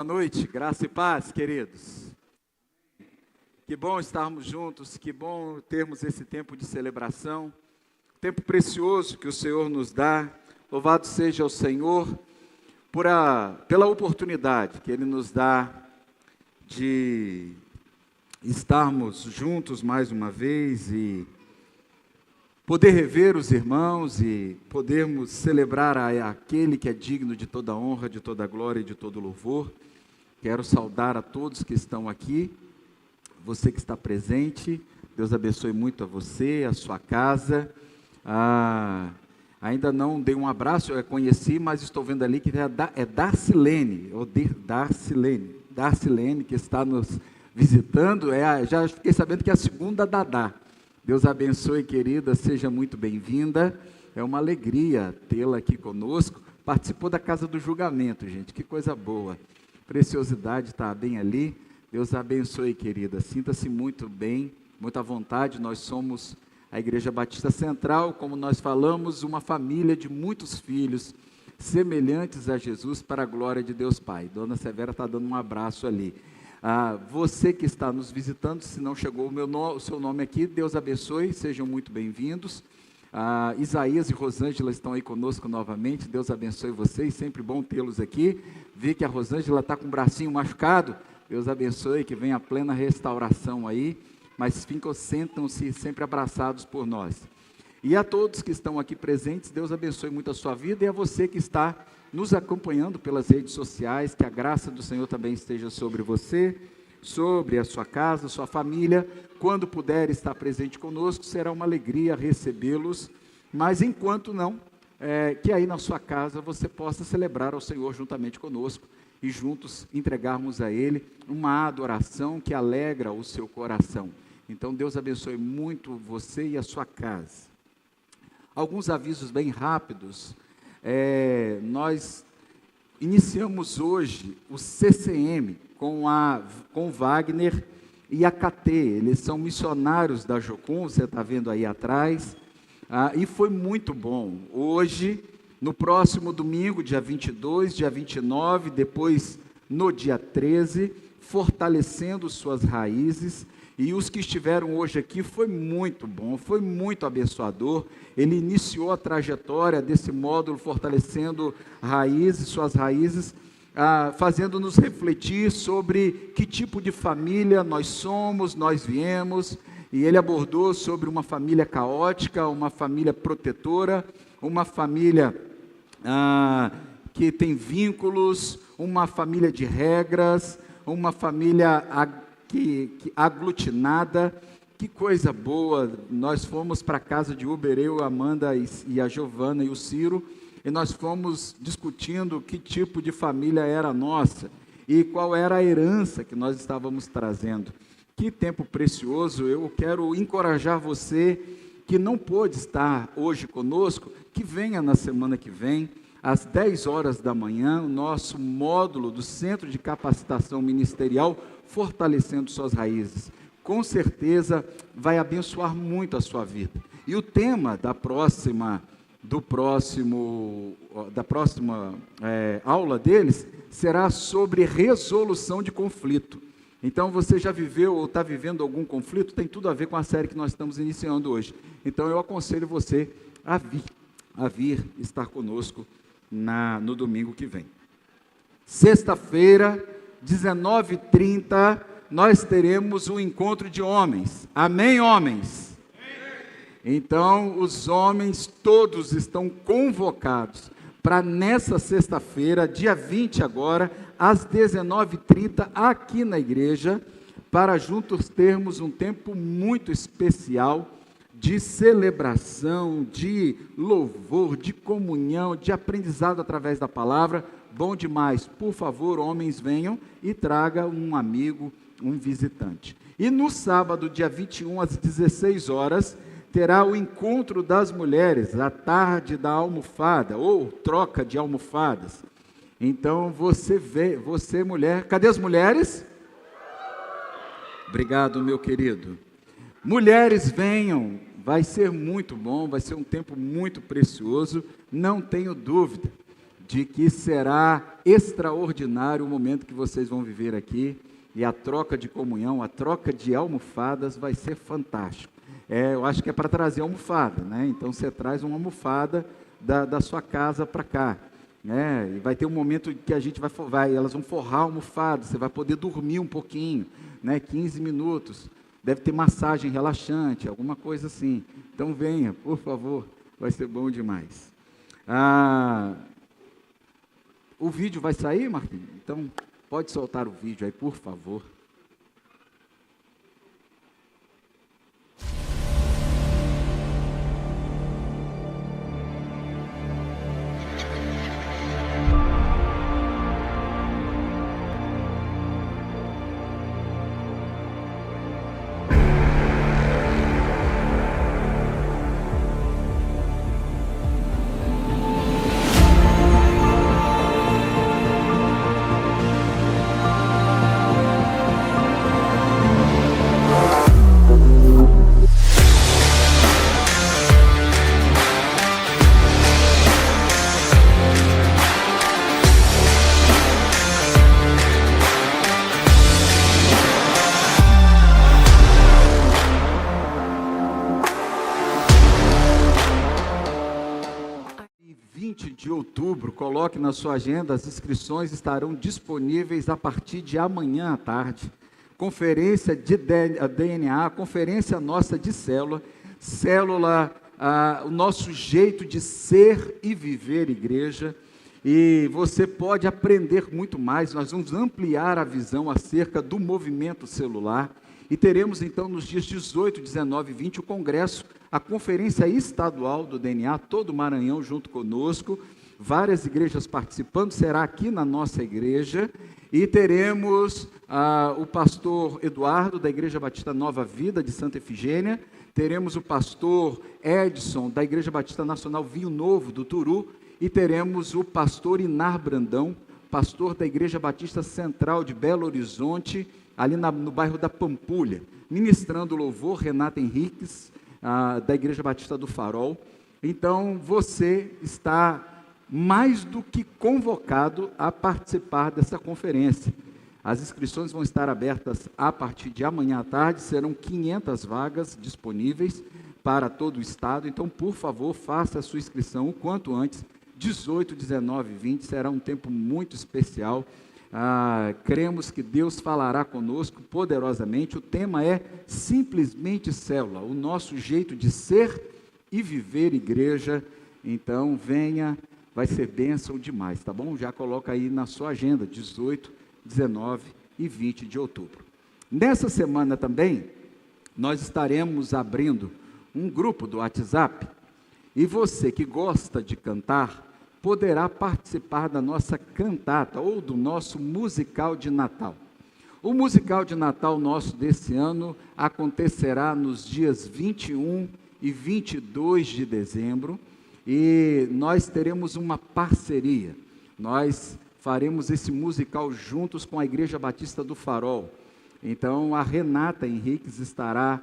Boa noite, graça e paz, queridos. Que bom estarmos juntos, que bom termos esse tempo de celebração, tempo precioso que o Senhor nos dá. Louvado seja o Senhor pela oportunidade que Ele nos dá de estarmos juntos mais uma vez e poder rever os irmãos e podermos celebrar aquele que é digno de toda honra, de toda glória e de todo louvor. Quero saudar a todos que estão aqui, você que está presente, Deus abençoe muito a você, a sua casa. Ainda não dei um abraço, eu conheci, mas estou vendo ali que é Darcilene, Darcilene que está nos visitando, já fiquei sabendo que é a segunda Dadá. Deus abençoe, querida, seja muito bem-vinda, é uma alegria tê-la aqui conosco. Participou da Casa do Julgamento, gente, que coisa boa. Preciosidade está bem ali. Deus abençoe, querida. Sinta-se muito bem, muita vontade. Nós somos a Igreja Batista Central, como nós falamos, uma família de muitos filhos, semelhantes a Jesus, para a glória de Deus Pai. Dona Severa está dando um abraço ali. Você que está nos visitando, se não chegou o seu nome aqui, Deus abençoe, sejam muito bem-vindos. Isaías e Rosângela estão aí conosco novamente, Deus abençoe vocês, sempre bom tê-los aqui. Vi que a Rosângela está com o bracinho machucado, Deus abençoe, que venha a plena restauração aí, mas sentam-se sempre abraçados por nós. E a todos que estão aqui presentes, Deus abençoe muito a sua vida, e a você que está nos acompanhando pelas redes sociais, que a graça do Senhor também esteja sobre você, sobre a sua casa, sua família. Quando puder estar presente conosco, será uma alegria recebê-los, mas enquanto não, que aí na sua casa você possa celebrar ao Senhor juntamente conosco e juntos entregarmos a Ele uma adoração que alegra o seu coração. Então Deus abençoe muito você e a sua casa. Alguns avisos bem rápidos. Nós iniciamos hoje o CCM com o Wagner e a KT, eles são missionários da Jocum, você está vendo aí atrás, e foi muito bom. Hoje, no próximo domingo, dia 22, dia 29, depois no dia 13, fortalecendo suas raízes, e os que estiveram hoje aqui foi muito bom, foi muito abençoador. Ele iniciou a trajetória desse módulo, fortalecendo suas raízes, fazendo-nos refletir sobre que tipo de família nós somos, nós viemos, e ele abordou sobre uma família caótica, uma família protetora, uma família que tem vínculos, uma família de regras, uma família aglutinada. Que coisa boa. Nós fomos para a casa de Uber, eu, a Amanda e a Giovana e o Ciro, e nós fomos discutindo que tipo de família era a nossa e qual era a herança que nós estávamos trazendo. Que tempo precioso. Eu quero encorajar você que não pôde estar hoje conosco, que venha na semana que vem, às 10 horas da manhã, o nosso módulo do Centro de Capacitação Ministerial, Fortalecendo Suas Raízes. Com certeza vai abençoar muito a sua vida. E o tema da próxima aula deles será sobre resolução de conflito. Então, você já viveu ou está vivendo algum conflito? Tem tudo a ver com a série que nós estamos iniciando hoje. Então, eu aconselho você a vir estar conosco no domingo que vem. Sexta-feira, 19h30, nós teremos um encontro de homens. Amém, homens? Então, os homens todos estão convocados para nessa sexta-feira, dia 20 agora, às 19h30, aqui na igreja, para juntos termos um tempo muito especial de celebração, de louvor, de comunhão, de aprendizado através da palavra. Bom demais. Por favor, homens, venham e traga um amigo, um visitante. E no sábado, dia 21, às 16 horas, terá o encontro das mulheres, a tarde da almofada, ou troca de almofadas. Então, você mulher, cadê as mulheres? Obrigado, meu querido. Mulheres, venham, vai ser muito bom, vai ser um tempo muito precioso, não tenho dúvida de que será extraordinário o momento que vocês vão viver aqui, e a troca de comunhão, a troca de almofadas vai ser fantástico. Eu acho que é para trazer almofada, né? Então você traz uma almofada da sua casa para cá, né? E vai ter um momento que a gente elas vão forrar a almofada, você vai poder dormir um pouquinho, né? 15 minutos, deve ter massagem relaxante, alguma coisa assim. Então venha, por favor, vai ser bom demais. O vídeo vai sair, Marquinhos? Então, pode soltar o vídeo aí, por favor. De outubro, coloque na sua agenda, as inscrições estarão disponíveis a partir de amanhã à tarde. Conferência de DNA, conferência nossa de célula, o nosso jeito de ser e viver igreja, e você pode aprender muito mais. Nós vamos ampliar a visão acerca do movimento celular, e teremos então nos dias 18, 19 e 20 o congresso, a conferência estadual do DNA, todo o Maranhão junto conosco, várias igrejas participando, será aqui na nossa igreja, e teremos o pastor Eduardo, da Igreja Batista Nova Vida, de Santa Efigênia, teremos o pastor Edson, da Igreja Batista Nacional Vinho Novo, do Turu, e teremos o pastor Inar Brandão, pastor da Igreja Batista Central de Belo Horizonte, ali no bairro da Pampulha, ministrando louvor, Renata Henriques, da Igreja Batista do Farol. Então, você está mais do que convocado a participar dessa conferência. As inscrições vão estar abertas a partir de amanhã à tarde, serão 500 vagas disponíveis para todo o estado, então, por favor, faça a sua inscrição o quanto antes. 18, 19 e 20 será um tempo muito especial. Cremos que Deus falará conosco poderosamente. O tema é simplesmente célula, o nosso jeito de ser e viver igreja. Então venha, vai ser bênção demais, tá bom? Já coloca aí na sua agenda, 18, 19 e 20 de outubro. Nessa semana também, nós estaremos abrindo um grupo do WhatsApp, e você que gosta de cantar, poderá participar da nossa cantata ou do nosso musical de Natal. O musical de Natal nosso desse ano acontecerá nos dias 21 e 22 de dezembro, e nós teremos uma parceria. Nós faremos esse musical juntos com a Igreja Batista do Farol. Então, a Renata Henriques estará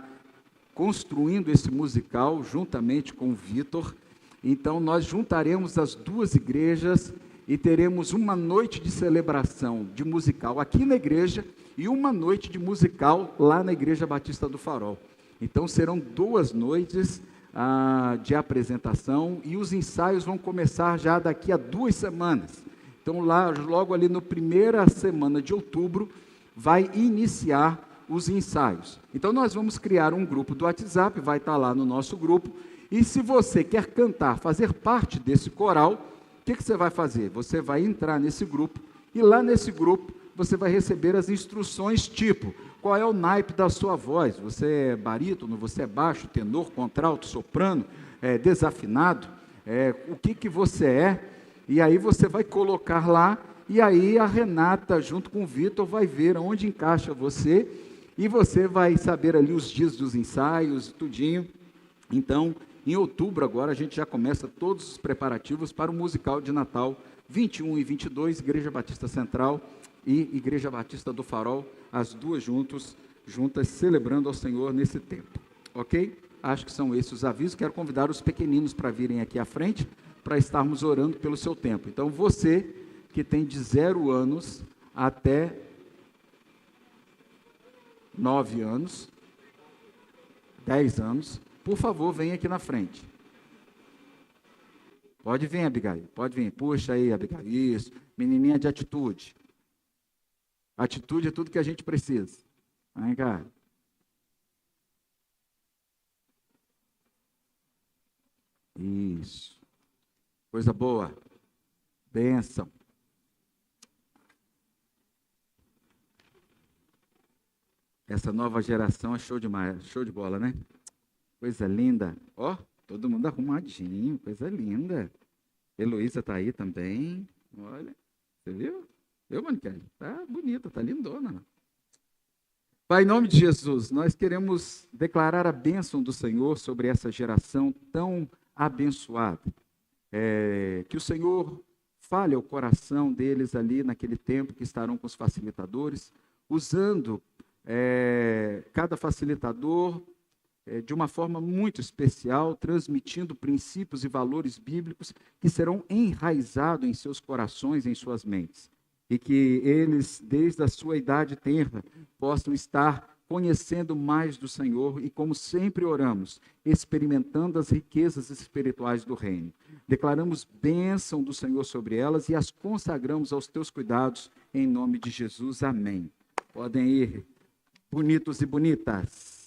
construindo esse musical juntamente com o Vitor. Então, nós juntaremos as duas igrejas e teremos uma noite de celebração de musical aqui na igreja e uma noite de musical lá na Igreja Batista do Farol. Então, serão 2 noites de apresentação, e os ensaios vão começar já daqui a 2 semanas. Então, logo ali na primeira semana de outubro, vai iniciar os ensaios. Então, nós vamos criar um grupo do WhatsApp, vai estar lá no nosso grupo. E se você quer cantar, fazer parte desse coral, o que você vai fazer? Você vai entrar nesse grupo, e lá nesse grupo você vai receber as instruções tipo, qual é o naipe da sua voz? Você é barítono, você é baixo, tenor, contralto, soprano, desafinado? O que você é? E aí você vai colocar lá, e aí a Renata, junto com o Vitor, vai ver onde encaixa você, e você vai saber ali os dias dos ensaios, tudinho. Então, em outubro agora, a gente já começa todos os preparativos para o musical de Natal, 21 e 22, Igreja Batista Central e Igreja Batista do Farol, as duas juntas, celebrando ao Senhor nesse tempo. Ok? Acho que são esses os avisos. Quero convidar os pequeninos para virem aqui à frente, para estarmos orando pelo seu tempo. Então, você que tem de 0 anos até 9 anos, 10 anos, por favor, venha aqui na frente. Pode vir, Abigail, pode vir. Puxa aí, Abigail. Isso, menininha de atitude. Atitude é tudo que a gente precisa. Vem cá. Isso. Coisa boa. Bênção. Essa nova geração é show demais, show de bola, né? Coisa linda. Ó, todo mundo arrumadinho, coisa linda. Heloísa está aí também. Olha, você viu? Viu, Monique? Tá bonita, tá lindona. Pai, em nome de Jesus, nós queremos declarar a bênção do Senhor sobre essa geração tão abençoada. Que o Senhor fale ao coração deles ali naquele tempo que estarão com os facilitadores, usando cada facilitador de uma forma muito especial, transmitindo princípios e valores bíblicos que serão enraizados em seus corações, em suas mentes. E que eles, desde a sua idade tenra, possam estar conhecendo mais do Senhor e, como sempre oramos, experimentando as riquezas espirituais do reino. Declaramos bênção do Senhor sobre elas e as consagramos aos teus cuidados, em nome de Jesus. Amém. Podem ir, bonitos e bonitas.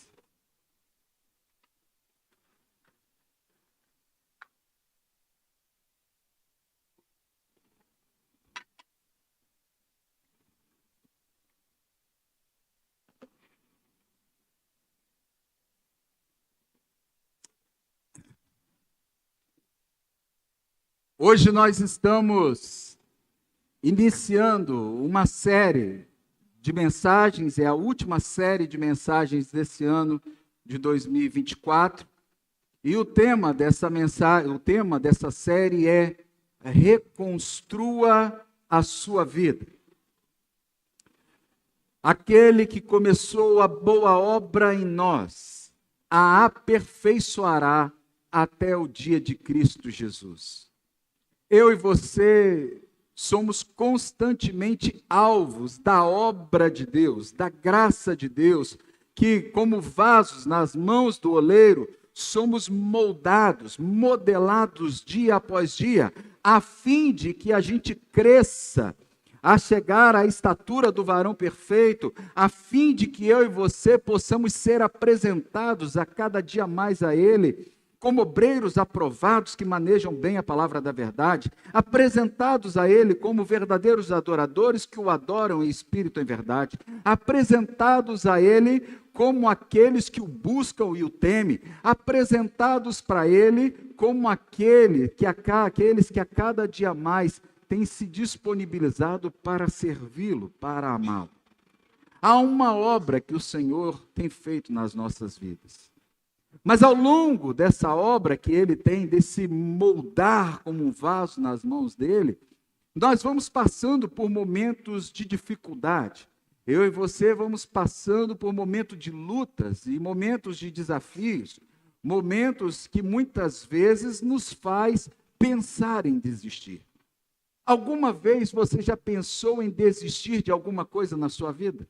Hoje nós estamos iniciando uma série de mensagens, é a última série de mensagens desse ano de 2024, e o tema dessa série é Reconstrua a sua vida. Aquele que começou a boa obra em nós, a aperfeiçoará até o dia de Cristo Jesus. Eu e você somos constantemente alvos da obra de Deus, da graça de Deus, que como vasos nas mãos do oleiro, somos moldados, modelados dia após dia, a fim de que a gente cresça, a chegar à estatura do varão perfeito, a fim de que eu e você possamos ser apresentados a cada dia mais a Ele, como obreiros aprovados que manejam bem a palavra da verdade, apresentados a Ele como verdadeiros adoradores que o adoram em espírito e em verdade, apresentados a Ele como aqueles que o buscam e o temem, apresentados para Ele como aqueles que a cada dia mais têm se disponibilizado para servi-lo, para amá-lo. Há uma obra que o Senhor tem feito nas nossas vidas. Mas ao longo dessa obra que Ele tem, desse moldar como um vaso nas mãos dEle, nós vamos passando por momentos de dificuldade. Eu e você vamos passando por momentos de lutas e momentos de desafios, momentos que muitas vezes nos faz pensar em desistir. Alguma vez você já pensou em desistir de alguma coisa na sua vida?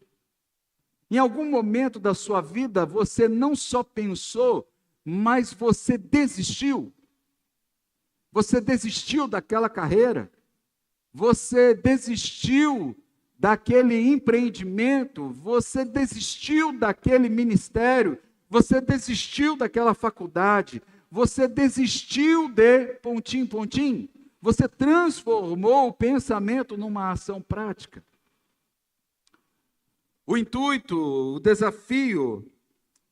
Em algum momento da sua vida, você não só pensou, mas você desistiu. Você desistiu daquela carreira. Você desistiu daquele empreendimento. Você desistiu daquele ministério. Você desistiu daquela faculdade. Você desistiu de pontinho, pontinho. Você transformou o pensamento numa ação prática. O intuito, o desafio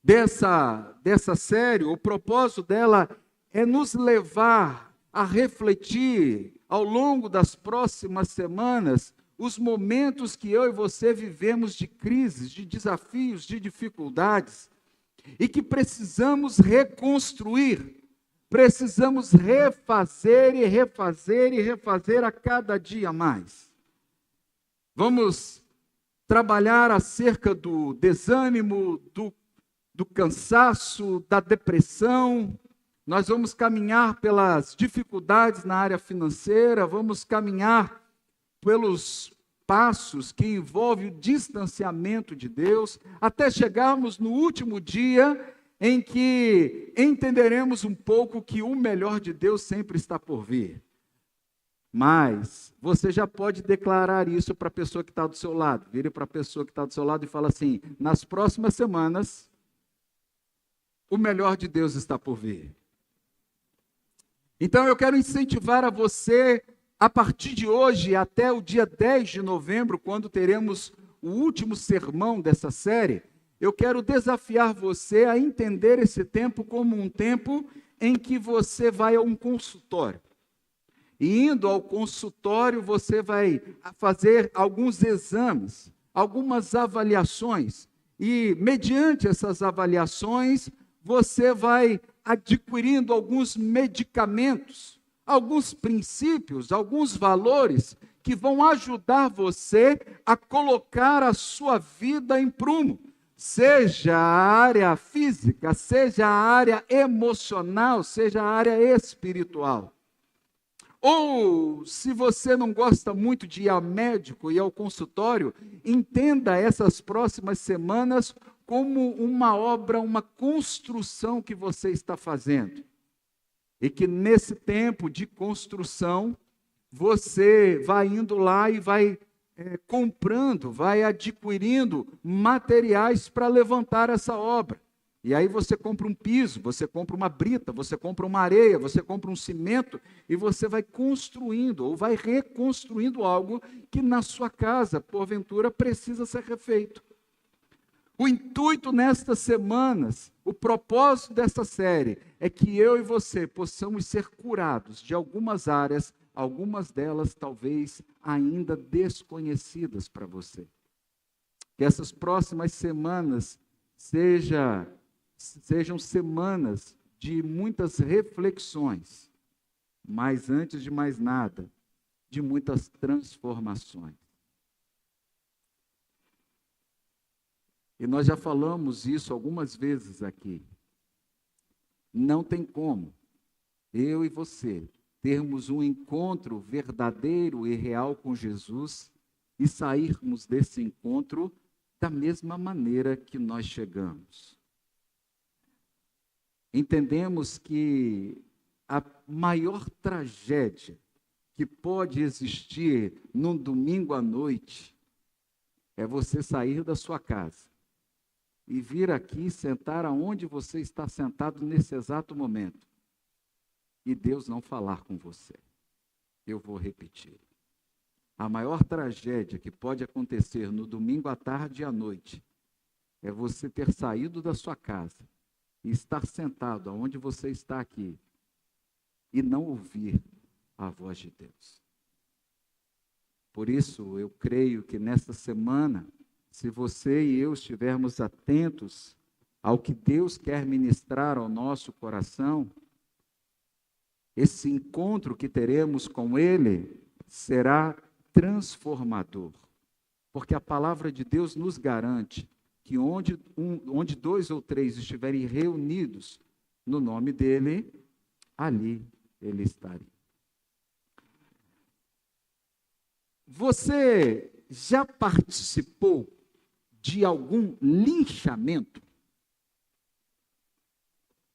dessa série, o propósito dela é nos levar a refletir ao longo das próximas semanas os momentos que eu e você vivemos de crises, de desafios, de dificuldades e que precisamos reconstruir, precisamos refazer e refazer e refazer a cada dia mais. Vamos trabalhar acerca do desânimo, do cansaço, da depressão. nós vamos caminhar pelas dificuldades na área financeira, vamos caminhar pelos passos que envolvem o distanciamento de Deus, até chegarmos no último dia em que entenderemos um pouco que o melhor de Deus sempre está por vir. Mas você já pode declarar isso para a pessoa que está do seu lado. Vire para a pessoa que está do seu lado e fala assim: nas próximas semanas, o melhor de Deus está por vir. Então eu quero incentivar a você, a partir de hoje até o dia 10 de novembro, quando teremos o último sermão dessa série, eu quero desafiar você a entender esse tempo como um tempo em que você vai a um consultório. E indo ao consultório, você vai fazer alguns exames, algumas avaliações. E, mediante essas avaliações, você vai adquirindo alguns medicamentos, alguns princípios, alguns valores que vão ajudar você a colocar a sua vida em prumo. Seja a área física, seja a área emocional, seja a área espiritual. Ou, se você não gosta muito de ir ao médico e ao consultório, entenda essas próximas semanas como uma obra, uma construção que você está fazendo. E que nesse tempo de construção, você vai indo lá e vai comprando, vai adquirindo materiais para levantar essa obra. E aí você compra um piso, você compra uma brita, você compra uma areia, você compra um cimento e você vai construindo ou vai reconstruindo algo que na sua casa, porventura, precisa ser refeito. O intuito nestas semanas, o propósito dessa série é que eu e você possamos ser curados de algumas áreas, algumas delas talvez ainda desconhecidas para você. Que essas próximas semanas sejam semanas de muitas reflexões, mas antes de mais nada, de muitas transformações. E nós já falamos isso algumas vezes aqui. Não tem como eu e você termos um encontro verdadeiro e real com Jesus e sairmos desse encontro da mesma maneira que nós chegamos. Entendemos que a maior tragédia que pode existir num domingo à noite é você sair da sua casa e vir aqui sentar aonde você está sentado nesse exato momento e Deus não falar com você. Eu vou repetir. A maior tragédia que pode acontecer no domingo à tarde e à noite é você ter saído da sua casa e estar sentado aonde você está aqui e não ouvir a voz de Deus. Por isso, eu creio que nesta semana, se você e eu estivermos atentos ao que Deus quer ministrar ao nosso coração, esse encontro que teremos com Ele será transformador. Porque a palavra de Deus nos garante que onde 2 ou 3 estiverem reunidos no nome dEle, ali Ele estaria. Você já participou de algum linchamento?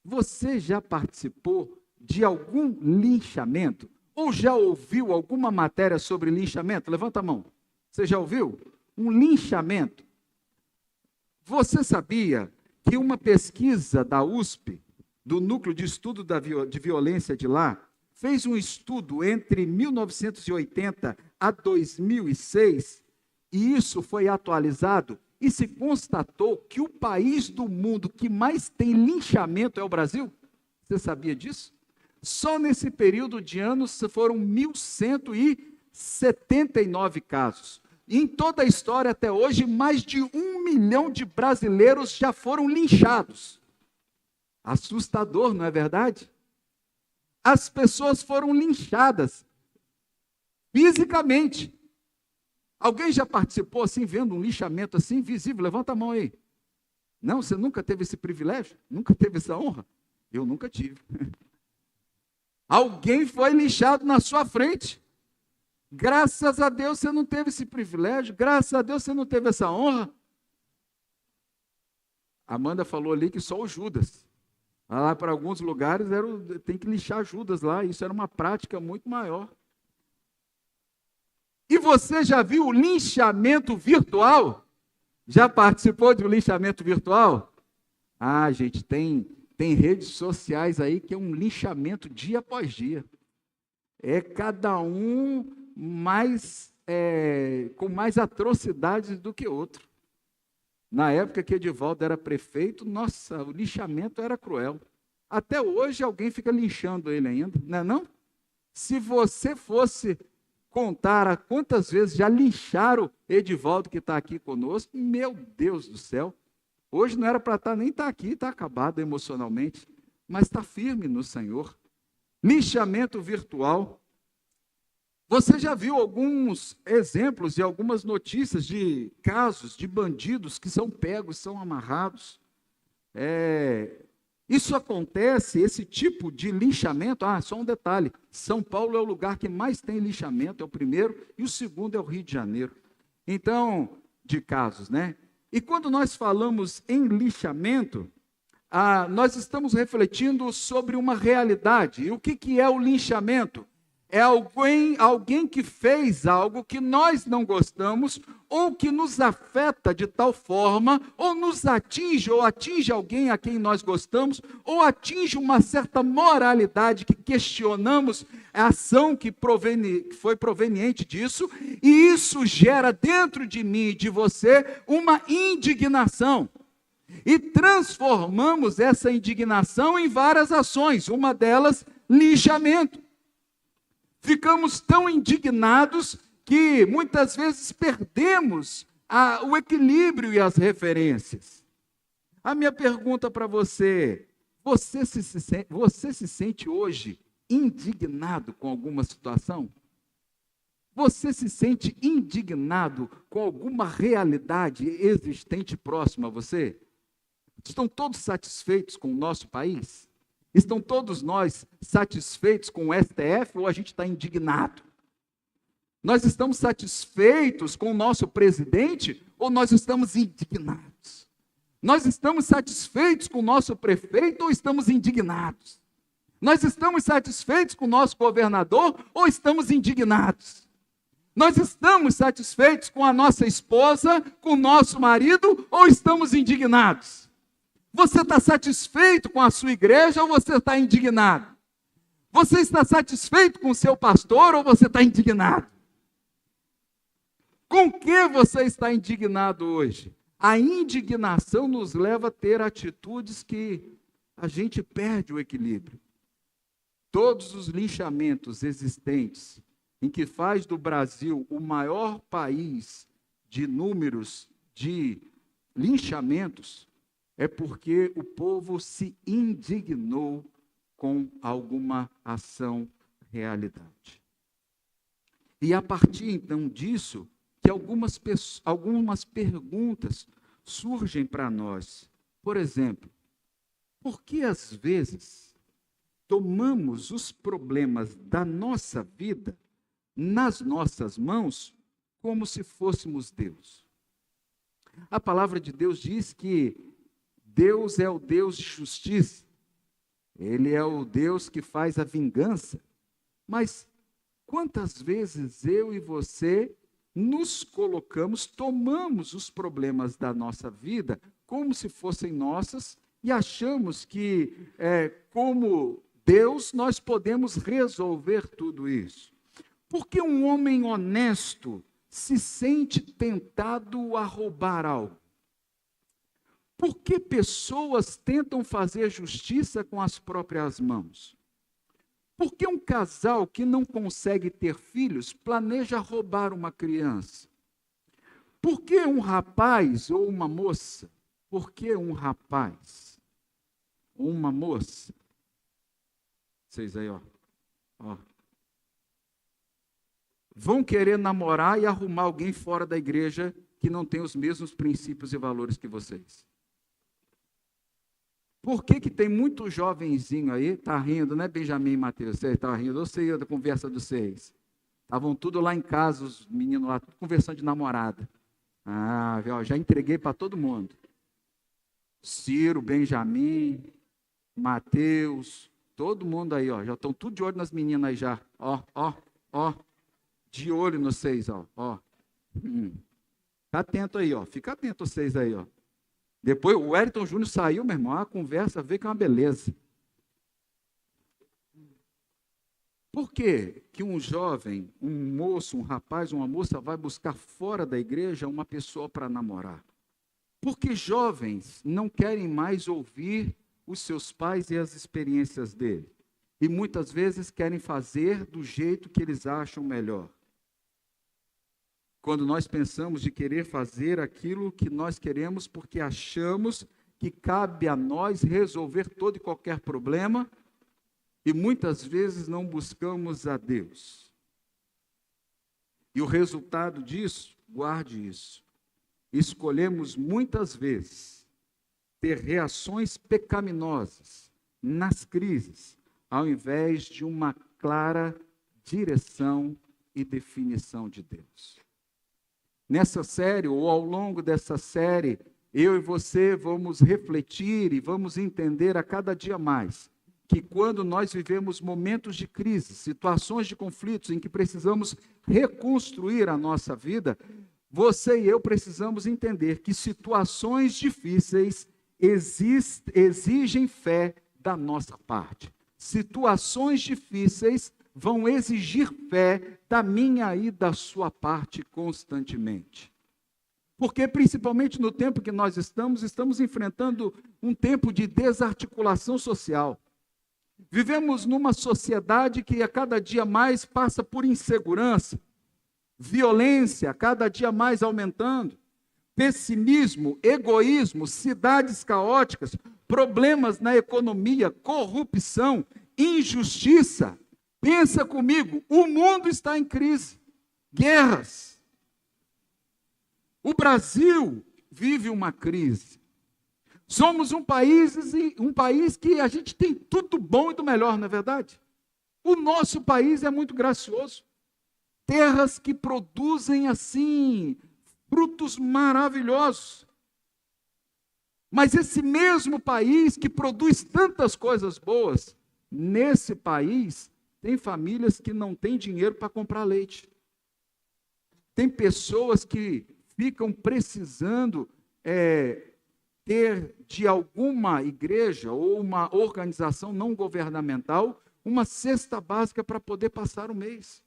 Você já participou de algum linchamento? Ou já ouviu alguma matéria sobre linchamento? Levanta a mão. Você já ouviu? Um linchamento. Você sabia que uma pesquisa da USP, do Núcleo de Estudo de Violência de lá, fez um estudo entre 1980 a 2006, e isso foi atualizado, e se constatou que o país do mundo que mais tem linchamento é o Brasil? Você sabia disso? Só nesse período de anos foram 1.179 casos. E em toda a história até hoje, mais de 1 milhão de brasileiros já foram linchados. Assustador, não é verdade? As pessoas foram linchadas fisicamente. Alguém já participou assim, vendo um linchamento assim, visível? Levanta a mão aí. Não, você nunca teve esse privilégio? Nunca teve essa honra? Eu nunca tive. Alguém foi linchado na sua frente. Graças a Deus você não teve esse privilégio. Graças a Deus você não teve essa honra. Amanda falou ali que só o Judas. Lá para alguns lugares tem que lixar Judas lá. Isso era uma prática muito maior. E você já viu o linchamento virtual? Já participou de um linchamento virtual? Ah, gente, tem redes sociais aí que é um linchamento dia após dia. É cada um com mais atrocidades do que outro. Na época que Edivaldo era prefeito, nossa, o linchamento era cruel. Até hoje alguém fica linchando ele ainda, não é não? Se você fosse contar a quantas vezes já lincharam Edivaldo que está aqui conosco, meu Deus do céu. Hoje não era para nem estar aqui, está acabado emocionalmente, mas está firme no Senhor. Linchamento virtual. Você já viu alguns exemplos e algumas notícias de casos de bandidos que são pegos, são amarrados? Isso acontece, esse tipo de linchamento, só um detalhe, São Paulo é o lugar que mais tem linchamento, é o primeiro, e o segundo é o Rio de Janeiro. Então, de casos, né? E quando nós falamos em linchamento, nós estamos refletindo sobre uma realidade. E o que é o linchamento? É alguém que fez algo que nós não gostamos, ou que nos afeta de tal forma, ou nos atinge, ou atinge alguém a quem nós gostamos, ou atinge uma certa moralidade que questionamos a ação que foi proveniente disso, e isso gera dentro de mim e de você uma indignação. E transformamos essa indignação em várias ações, uma delas, linchamento. Ficamos tão indignados que muitas vezes perdemos o equilíbrio e as referências. A minha pergunta para você se sente hoje indignado com alguma situação? Você se sente indignado com alguma realidade existente próxima a você? Estão todos satisfeitos com o nosso país? Estão todos nós satisfeitos com o STF ou a gente está indignado? Nós estamos satisfeitos com o nosso presidente ou nós estamos indignados? Nós estamos satisfeitos com o nosso prefeito ou estamos indignados? Nós estamos satisfeitos com o nosso governador ou estamos indignados? Nós estamos satisfeitos com a nossa esposa, com o nosso marido ou estamos indignados? Você está satisfeito com a sua igreja ou você está indignado? Você está satisfeito com o seu pastor ou você está indignado? Com que você está indignado hoje? A indignação nos leva a ter atitudes que a gente perde o equilíbrio. Todos os linchamentos existentes, em que faz do Brasil o maior país de números de linchamentos, é porque o povo se indignou com alguma ação, realidade. E a partir então disso, que algumas perguntas surgem para nós. Por exemplo, por que às vezes tomamos os problemas da nossa vida nas nossas mãos como se fôssemos Deus? A palavra de Deus diz que Deus é o Deus de justiça, Ele é o Deus que faz a vingança, mas quantas vezes eu e você nos colocamos, tomamos os problemas da nossa vida como se fossem nossas e achamos que, como Deus, nós podemos resolver tudo isso? Porque um homem honesto se sente tentado a roubar algo? Por que pessoas tentam fazer justiça com as próprias mãos? Por que um casal que não consegue ter filhos planeja roubar uma criança? Por que um rapaz ou uma moça? Por que um rapaz ou uma moça? Vocês aí, ó. Vão querer namorar e arrumar alguém fora da igreja que não tem os mesmos princípios e valores que vocês. Por que que tem muito jovenzinho aí, está rindo, né, Benjamin e Mateus? Você está rindo, eu sei da conversa dos seis. Estavam tudo lá em casa, os meninos lá, tudo conversando de namorada. Ah, ó, já entreguei para todo mundo. Ciro, Benjamin, Mateus, todo mundo aí, ó, já estão tudo de olho nas meninas aí já. Ó, de olho nos seis, ó. Fica atento aí, ó, fica atento vocês aí, ó. Depois o Wellington Júnior saiu, meu irmão, a conversa veio que é uma beleza. Por que que um jovem, um moço, um rapaz, uma moça vai buscar fora da igreja uma pessoa para namorar? Porque jovens não querem mais ouvir os seus pais e as experiências dele. E muitas vezes querem fazer do jeito que eles acham melhor. Quando nós pensamos de querer fazer aquilo que nós queremos porque achamos que cabe a nós resolver todo e qualquer problema, e muitas vezes não buscamos a Deus. E o resultado disso, guarde isso, escolhemos muitas vezes ter reações pecaminosas nas crises, ao invés de uma clara direção e definição de Deus. Nessa série, ou ao longo dessa série, eu e você vamos refletir e vamos entender a cada dia mais que quando nós vivemos momentos de crise, situações de conflitos em que precisamos reconstruir a nossa vida, você e eu precisamos entender que situações difíceis exigem fé da nossa parte. Situações difíceis vão exigir fé da minha e da sua parte constantemente. Porque, principalmente no tempo que nós estamos enfrentando um tempo de desarticulação social. Vivemos numa sociedade que a cada dia mais passa por insegurança, violência cada dia mais aumentando, pessimismo, egoísmo, cidades caóticas, problemas na economia, corrupção, injustiça. Pensa comigo, o mundo está em crise, guerras. O Brasil vive uma crise. Somos um país que a gente tem tudo bom e do melhor, não é verdade? O nosso país é muito gracioso. Terras que produzem, assim, frutos maravilhosos. Mas esse mesmo país que produz tantas coisas boas, nesse país, tem famílias que não têm dinheiro para comprar leite. Tem pessoas que ficam precisando ter de alguma igreja ou uma organização não governamental uma cesta básica para poder passar o mês.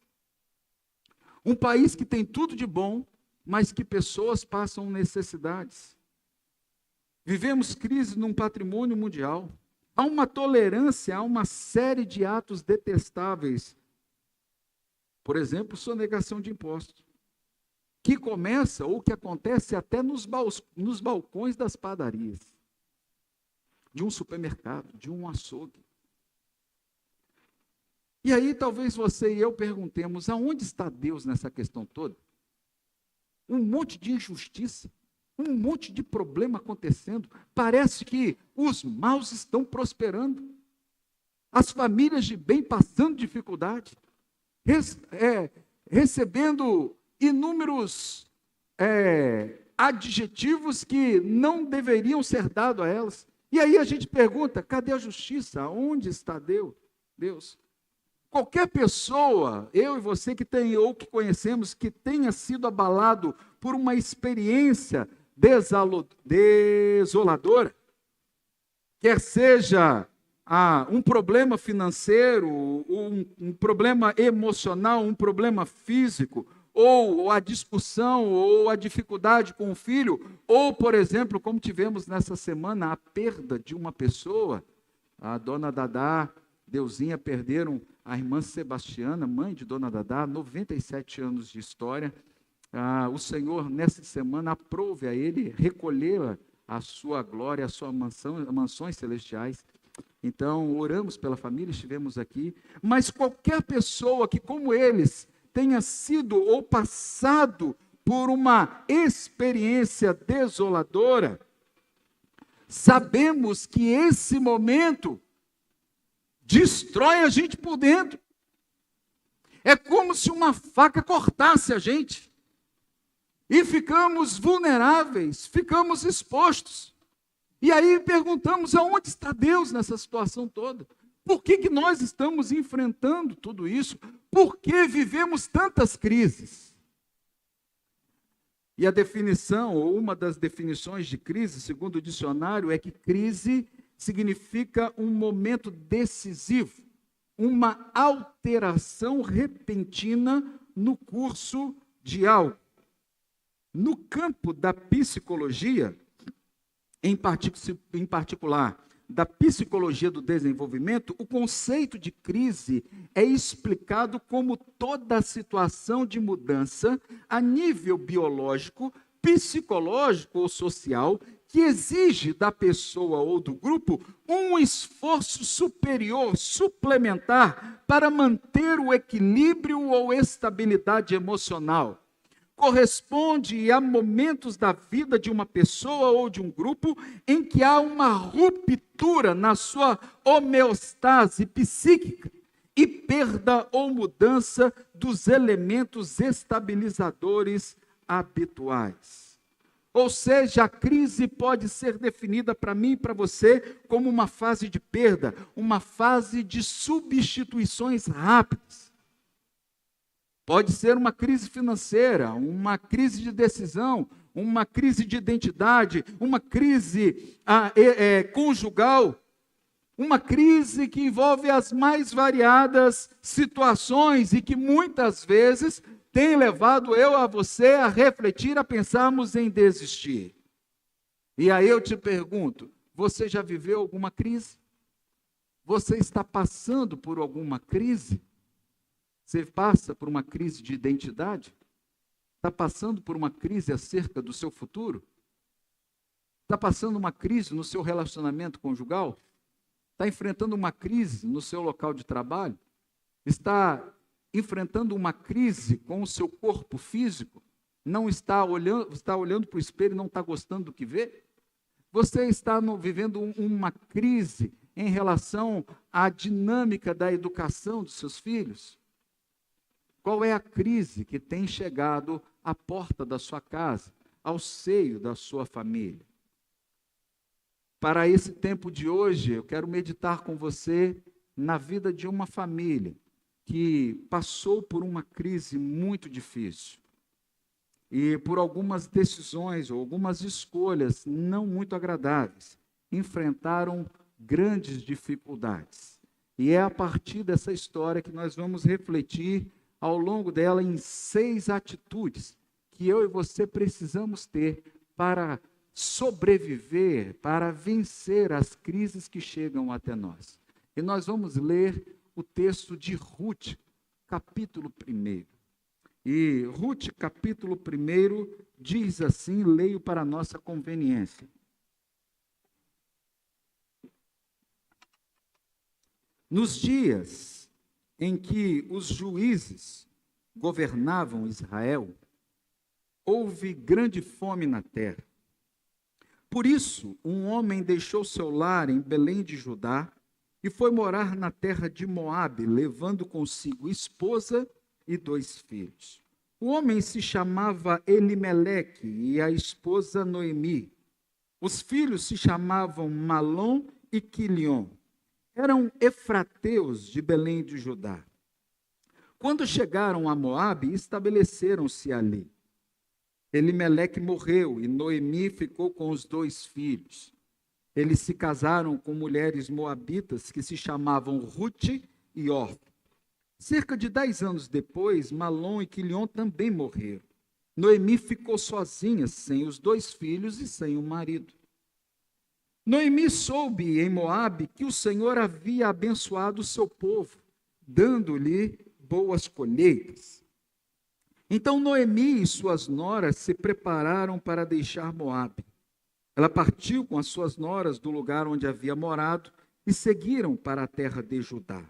Um país que tem tudo de bom, mas que pessoas passam necessidades. Vivemos crise num patrimônio mundial. Há uma tolerância, há uma série de atos detestáveis. Por exemplo, sonegação de impostos. Que começa ou que acontece até nos balcões das padarias, de um supermercado, de um açougue. E aí talvez você e eu perguntemos, aonde está Deus nessa questão toda? Um monte de injustiça, um monte de problema acontecendo, parece que os maus estão prosperando, as famílias de bem passando dificuldade, recebendo inúmeros adjetivos que não deveriam ser dados a elas. E aí a gente pergunta, cadê a justiça? Onde está Deus? Qualquer pessoa, eu e você que tem ou que conhecemos, que tenha sido abalado por uma experiência desoladora, quer seja um problema financeiro, um problema emocional, um problema físico, ou a discussão, ou a dificuldade com o filho, ou, por exemplo, como tivemos nessa semana, a perda de uma pessoa, a dona Dadá, Deusinha, perderam a irmã Sebastiana, mãe de dona Dadá, 97 anos de história. O Senhor, nessa semana, aprove a ele recolher a sua glória, a sua mansões celestiais. Então, oramos pela família, estivemos aqui. Mas qualquer pessoa que, como eles, tenha sido ou passado por uma experiência desoladora, sabemos que esse momento destrói a gente por dentro. É como se uma faca cortasse a gente. E ficamos vulneráveis, ficamos expostos. E aí perguntamos, aonde está Deus nessa situação toda? Por que nós estamos enfrentando tudo isso? Por que vivemos tantas crises? E a definição, ou uma das definições de crise, segundo o dicionário, é que crise significa um momento decisivo, uma alteração repentina no curso de algo. No campo da psicologia, em particular, da psicologia do desenvolvimento, o conceito de crise é explicado como toda situação de mudança a nível biológico, psicológico ou social que exige da pessoa ou do grupo um esforço superior, suplementar, para manter o equilíbrio ou estabilidade emocional. Corresponde a momentos da vida de uma pessoa ou de um grupo em que há uma ruptura na sua homeostase psíquica e perda ou mudança dos elementos estabilizadores habituais. Ou seja, a crise pode ser definida para mim e para você como uma fase de perda, uma fase de substituições rápidas. Pode ser uma crise financeira, uma crise de decisão, uma crise de identidade, uma crise conjugal, uma crise que envolve as mais variadas situações e que muitas vezes tem levado eu a você a refletir, a pensarmos em desistir. E aí eu te pergunto, você já viveu alguma crise? Você está passando por alguma crise? Você passa por uma crise de identidade? Está passando por uma crise acerca do seu futuro? Está passando uma crise no seu relacionamento conjugal? Está enfrentando uma crise no seu local de trabalho? Está enfrentando uma crise com o seu corpo físico? Não está olhando para o espelho e não está gostando do que vê? Você está vivendo uma crise em relação à dinâmica da educação dos seus filhos? Qual é a crise que tem chegado à porta da sua casa, ao seio da sua família? Para esse tempo de hoje, eu quero meditar com você na vida de uma família que passou por uma crise muito difícil e por algumas decisões ou algumas escolhas não muito agradáveis, enfrentaram grandes dificuldades. E é a partir dessa história que nós vamos refletir ao longo dela em 6 atitudes que eu e você precisamos ter para sobreviver, para vencer as crises que chegam até nós. E nós vamos ler o texto de Ruth, capítulo 1. E Ruth, capítulo 1, diz assim, leio para a nossa conveniência. Nos dias em que os juízes governavam Israel, houve grande fome na terra. Por isso, um homem deixou seu lar em Belém de Judá e foi morar na terra de Moabe, levando consigo esposa e 2 filhos. O homem se chamava Elimeleque e a esposa Noemi. Os filhos se chamavam Malom e Quilion. Eram efrateus de Belém de Judá. Quando chegaram a Moabe, estabeleceram-se ali. Elimeleque morreu e Noemi ficou com os 2 filhos. Eles se casaram com mulheres moabitas que se chamavam Ruth e Orfa. Cerca de 10 anos depois, Malom e Quilion também morreram. Noemi ficou sozinha, sem os 2 filhos e sem o marido. Noemi soube em Moabe que o Senhor havia abençoado o seu povo, dando-lhe boas colheitas. Então Noemi e suas noras se prepararam para deixar Moabe. Ela partiu com as suas noras do lugar onde havia morado e seguiram para a terra de Judá.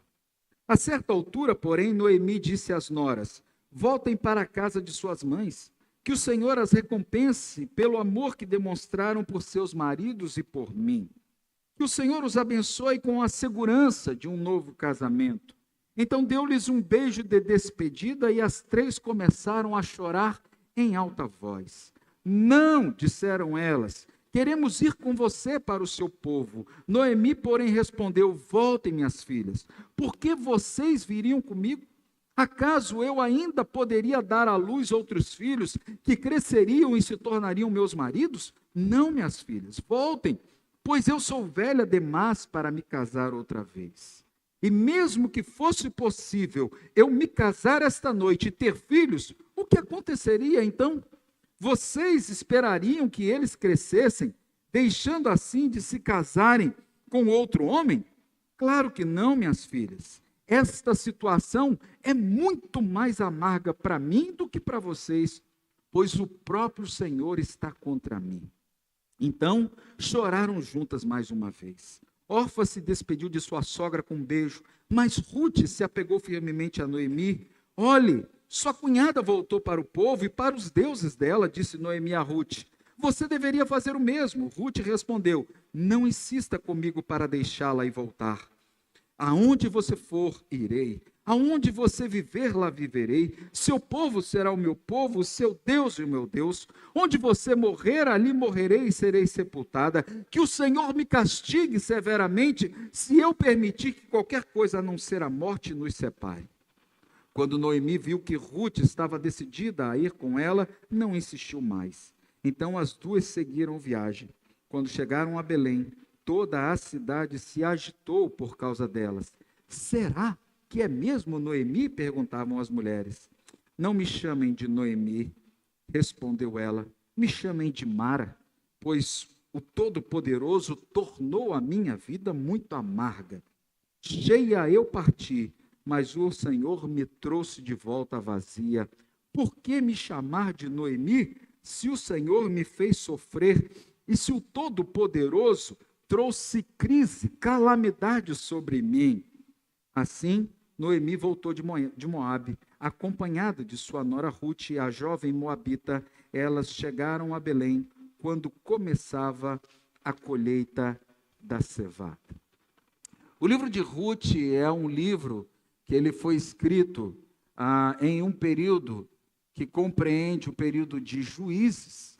A certa altura, porém, Noemi disse às noras: voltem para a casa de suas mães, Que o Senhor as recompense pelo amor que demonstraram por seus maridos e por mim. Que o Senhor os abençoe com a segurança de um novo casamento. Então deu-lhes um beijo de despedida e as três começaram a chorar em alta voz. Não, disseram elas, queremos ir com você para o seu povo. Noemi, porém, respondeu, voltem, minhas filhas, por que vocês viriam comigo? Acaso eu ainda poderia dar à luz outros filhos que cresceriam e se tornariam meus maridos? Não, minhas filhas, voltem, pois eu sou velha demais para me casar outra vez. E mesmo que fosse possível eu me casar esta noite e ter filhos, o que aconteceria então? Vocês esperariam que eles crescessem, deixando assim de se casarem com outro homem? Claro que não, minhas filhas. Esta situação é muito mais amarga para mim do que para vocês, pois o próprio Senhor está contra mim. Então, choraram juntas mais uma vez. Orfa se despediu de sua sogra com um beijo, mas Rute se apegou firmemente a Noemi. Olhe, sua cunhada voltou para o povo e para os deuses dela, disse Noemi a Rute. Você deveria fazer o mesmo. Rute respondeu, não insista comigo para deixá-la e voltar. Aonde você for, irei. Aonde você viver, lá viverei. Seu povo será o meu povo, seu Deus o meu Deus. Onde você morrer, ali morrerei e serei sepultada. Que o Senhor me castigue severamente, se eu permitir que qualquer coisa a não ser a morte nos separe. Quando Noemi viu que Rute estava decidida a ir com ela, não insistiu mais. Então as duas seguiram viagem. Quando chegaram a Belém, toda a cidade se agitou por causa delas. Será que é mesmo Noemi? Perguntavam as mulheres. Não me chamem de Noemi, respondeu ela. Me chamem de Mara, pois o Todo-Poderoso tornou a minha vida muito amarga. Cheia eu parti, mas o Senhor me trouxe de volta vazia. Por que me chamar de Noemi, se o Senhor me fez sofrer e se o Todo-Poderoso trouxe crise, calamidade sobre mim? Assim, Noemi voltou de Moabe, acompanhada de sua nora Rute, a jovem moabita. Elas chegaram a Belém quando começava a colheita da cevada. O livro de Rute é um livro que ele foi escrito em um período que compreende o período de Juízes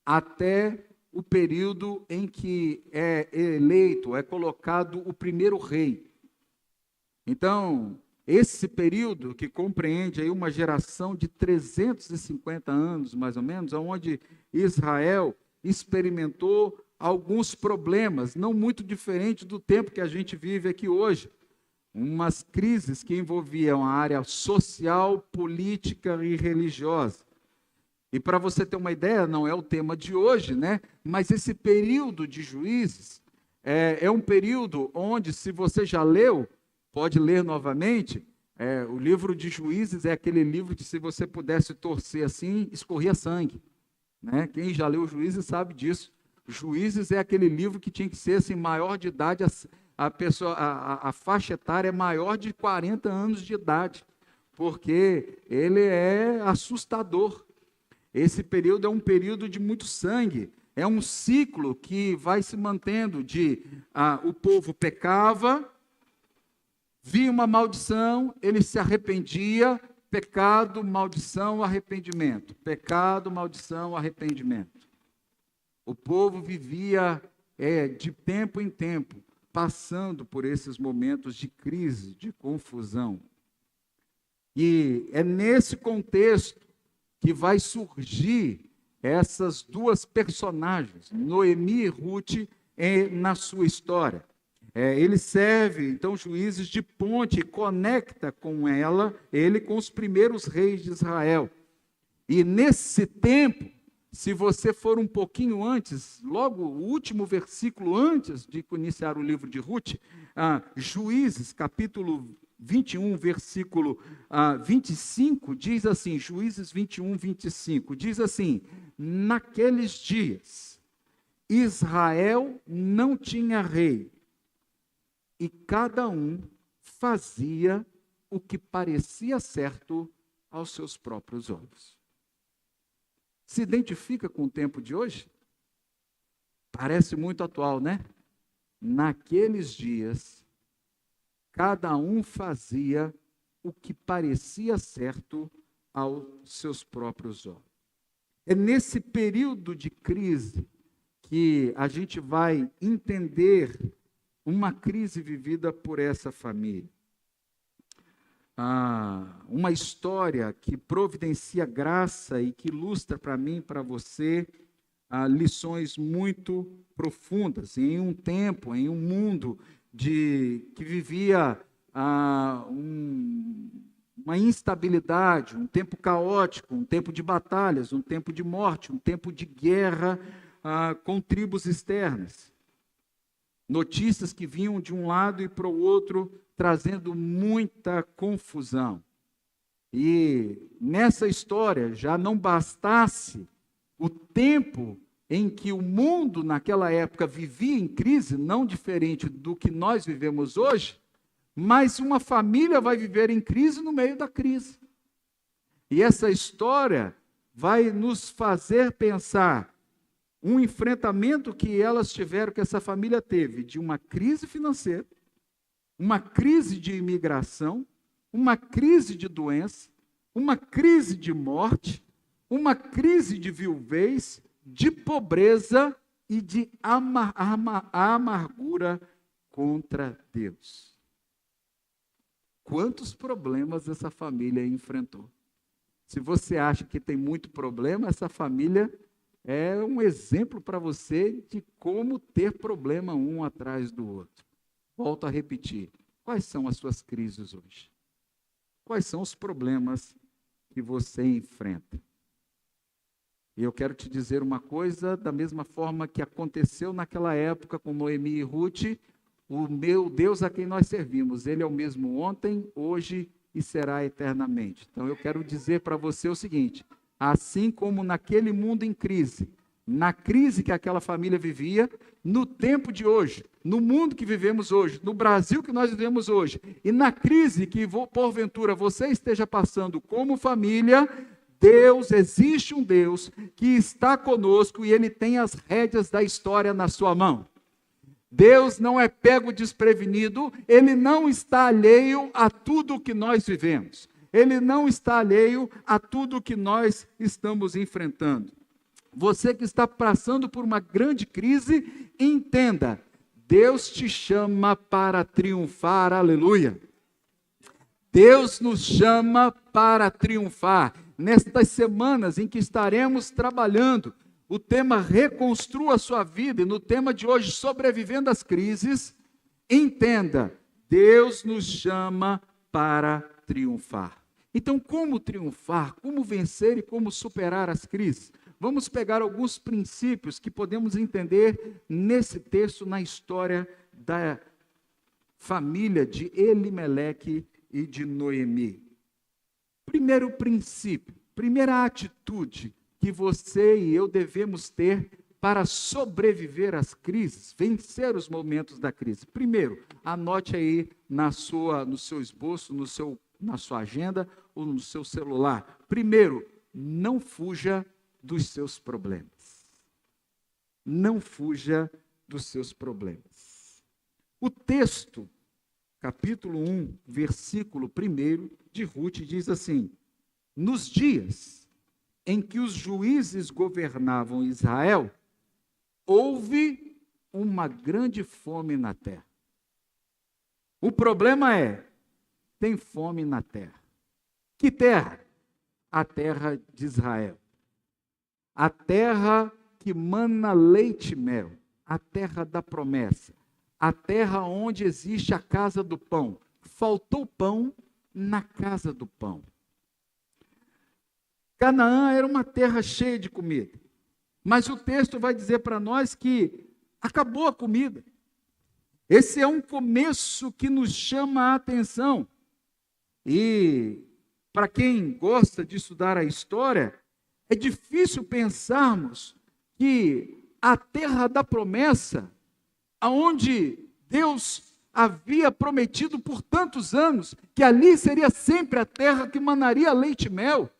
até o período em que é eleito, é colocado o primeiro rei. Então, esse período que compreende aí uma geração de 350 anos, mais ou menos, onde Israel experimentou alguns problemas, não muito diferentes do tempo que a gente vive aqui hoje. Umas crises que envolviam a área social, política e religiosa. E para você ter uma ideia, não é o tema de hoje, né? Mas esse período de Juízes é um período onde, se você já leu, pode ler novamente. O livro de Juízes é aquele livro que, se você pudesse torcer assim, escorria sangue, né? Quem já leu Juízes sabe disso. Juízes é aquele livro que tinha que ser assim, maior de idade, a faixa etária é maior de 40 anos de idade, porque ele é assustador. Esse período é um período de muito sangue, é um ciclo que vai se mantendo o povo pecava, via uma maldição, ele se arrependia, pecado, maldição, arrependimento. Pecado, maldição, arrependimento. O povo vivia de tempo em tempo, passando por esses momentos de crise, de confusão. E é nesse contexto que vai surgir essas duas personagens, Noemi e Rute, na sua história. Ele serve, então, Juízes de ponte, conecta com ele com os primeiros reis de Israel. E nesse tempo, se você for um pouquinho antes, logo o último versículo antes de iniciar o livro de Rute, Juízes, capítulo 21, versículo 25, diz assim, Juízes 21, 25, diz assim, naqueles dias, Israel não tinha rei, e cada um fazia o que parecia certo aos seus próprios olhos. Se identifica com o tempo de hoje? Parece muito atual, né? Naqueles dias, cada um fazia o que parecia certo aos seus próprios olhos. É nesse período de crise que a gente vai entender uma crise vivida por essa família. Uma história que providencia graça e que ilustra para mim e para você lições muito profundas. Em um tempo, em um mundo que vivia uma instabilidade, um tempo caótico, um tempo de batalhas, um tempo de morte, um tempo de guerra com tribos externas. Notícias que vinham de um lado e para o outro, trazendo muita confusão. E nessa história, já não bastasse o tempo em que o mundo naquela época vivia em crise, não diferente do que nós vivemos hoje, mas uma família vai viver em crise no meio da crise. E essa história vai nos fazer pensar um enfrentamento que elas tiveram, que essa família teve, de uma crise financeira, uma crise de imigração, uma crise de doença, uma crise de morte, uma crise de viuvez, de pobreza e de amargura contra Deus. Quantos problemas essa família enfrentou? Se você acha que tem muito problema, essa família é um exemplo para você de como ter problema um atrás do outro. Volto a repetir. Quais são as suas crises hoje? Quais são os problemas que você enfrenta? E eu quero te dizer uma coisa, da mesma forma que aconteceu naquela época com Noemi e Ruth, o meu Deus a quem nós servimos, Ele é o mesmo ontem, hoje e será eternamente. Então eu quero dizer para você o seguinte: assim como naquele mundo em crise, na crise que aquela família vivia, no tempo de hoje, no mundo que vivemos hoje, no Brasil que nós vivemos hoje, e na crise que porventura você esteja passando como família, existe um Deus que está conosco e Ele tem as rédeas da história na sua mão. Deus não é pego desprevenido, Ele não está alheio a tudo o que nós vivemos. Ele não está alheio a tudo o que nós estamos enfrentando. Você que está passando por uma grande crise, entenda, Deus te chama para triunfar, aleluia. Deus nos chama para triunfar. Nestas semanas em que estaremos trabalhando o tema Reconstrua a Sua Vida, e no tema de hoje, Sobrevivendo às Crises, entenda, Deus nos chama para triunfar. Então, como triunfar, como vencer e como superar as crises? Vamos pegar alguns princípios que podemos entender nesse texto, na história da família de Elimeleque e de Noemi. Primeiro princípio, primeira atitude que você e eu devemos ter para sobreviver às crises, vencer os momentos da crise. Primeiro, anote aí no seu esboço, na sua agenda ou no seu celular. Primeiro, não fuja dos seus problemas. Não fuja dos seus problemas. O texto, capítulo 1, versículo 1 de Ruth diz assim: nos dias em que os juízes governavam Israel, houve uma grande fome na terra. O problema é, tem fome na terra. Que terra? A terra de Israel. A terra que mana leite e mel. A terra da promessa. A terra onde existe a casa do pão. Faltou pão na casa do pão. Canaã era uma terra cheia de comida. Mas o texto vai dizer para nós que acabou a comida. Esse é um começo que nos chama a atenção. E para quem gosta de estudar a história, é difícil pensarmos que a terra da promessa, aonde Deus havia prometido por tantos anos, que ali seria sempre a terra que manaria leite e mel,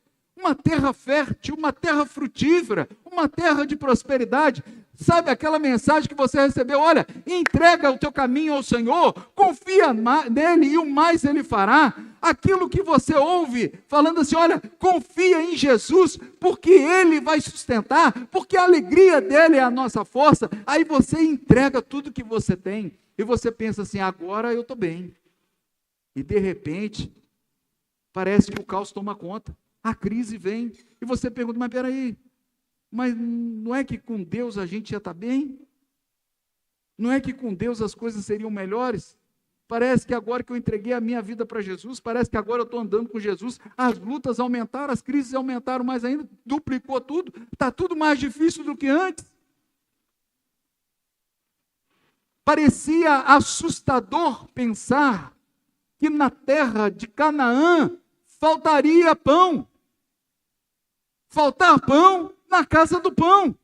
uma terra fértil, uma terra frutífera, uma terra de prosperidade. Sabe aquela mensagem que você recebeu? Olha, entrega o teu caminho ao Senhor, confia nele e o mais ele fará. Aquilo que você ouve, falando assim, olha, confia em Jesus, porque ele vai sustentar, porque a alegria dele é a nossa força. Aí você entrega tudo que você tem, e você pensa assim, agora eu estou bem. E de repente, parece que o caos toma conta, a crise vem, e você pergunta, mas peraí, mas não é que com Deus a gente já está bem? Não é que com Deus as coisas seriam melhores? Parece que agora que eu entreguei a minha vida para Jesus, parece que agora eu estou andando com Jesus, as lutas aumentaram, as crises aumentaram mais ainda, duplicou tudo, está tudo mais difícil do que antes. Parecia assustador pensar que na terra de Canaã faltaria pão. Faltar pão na casa do pão.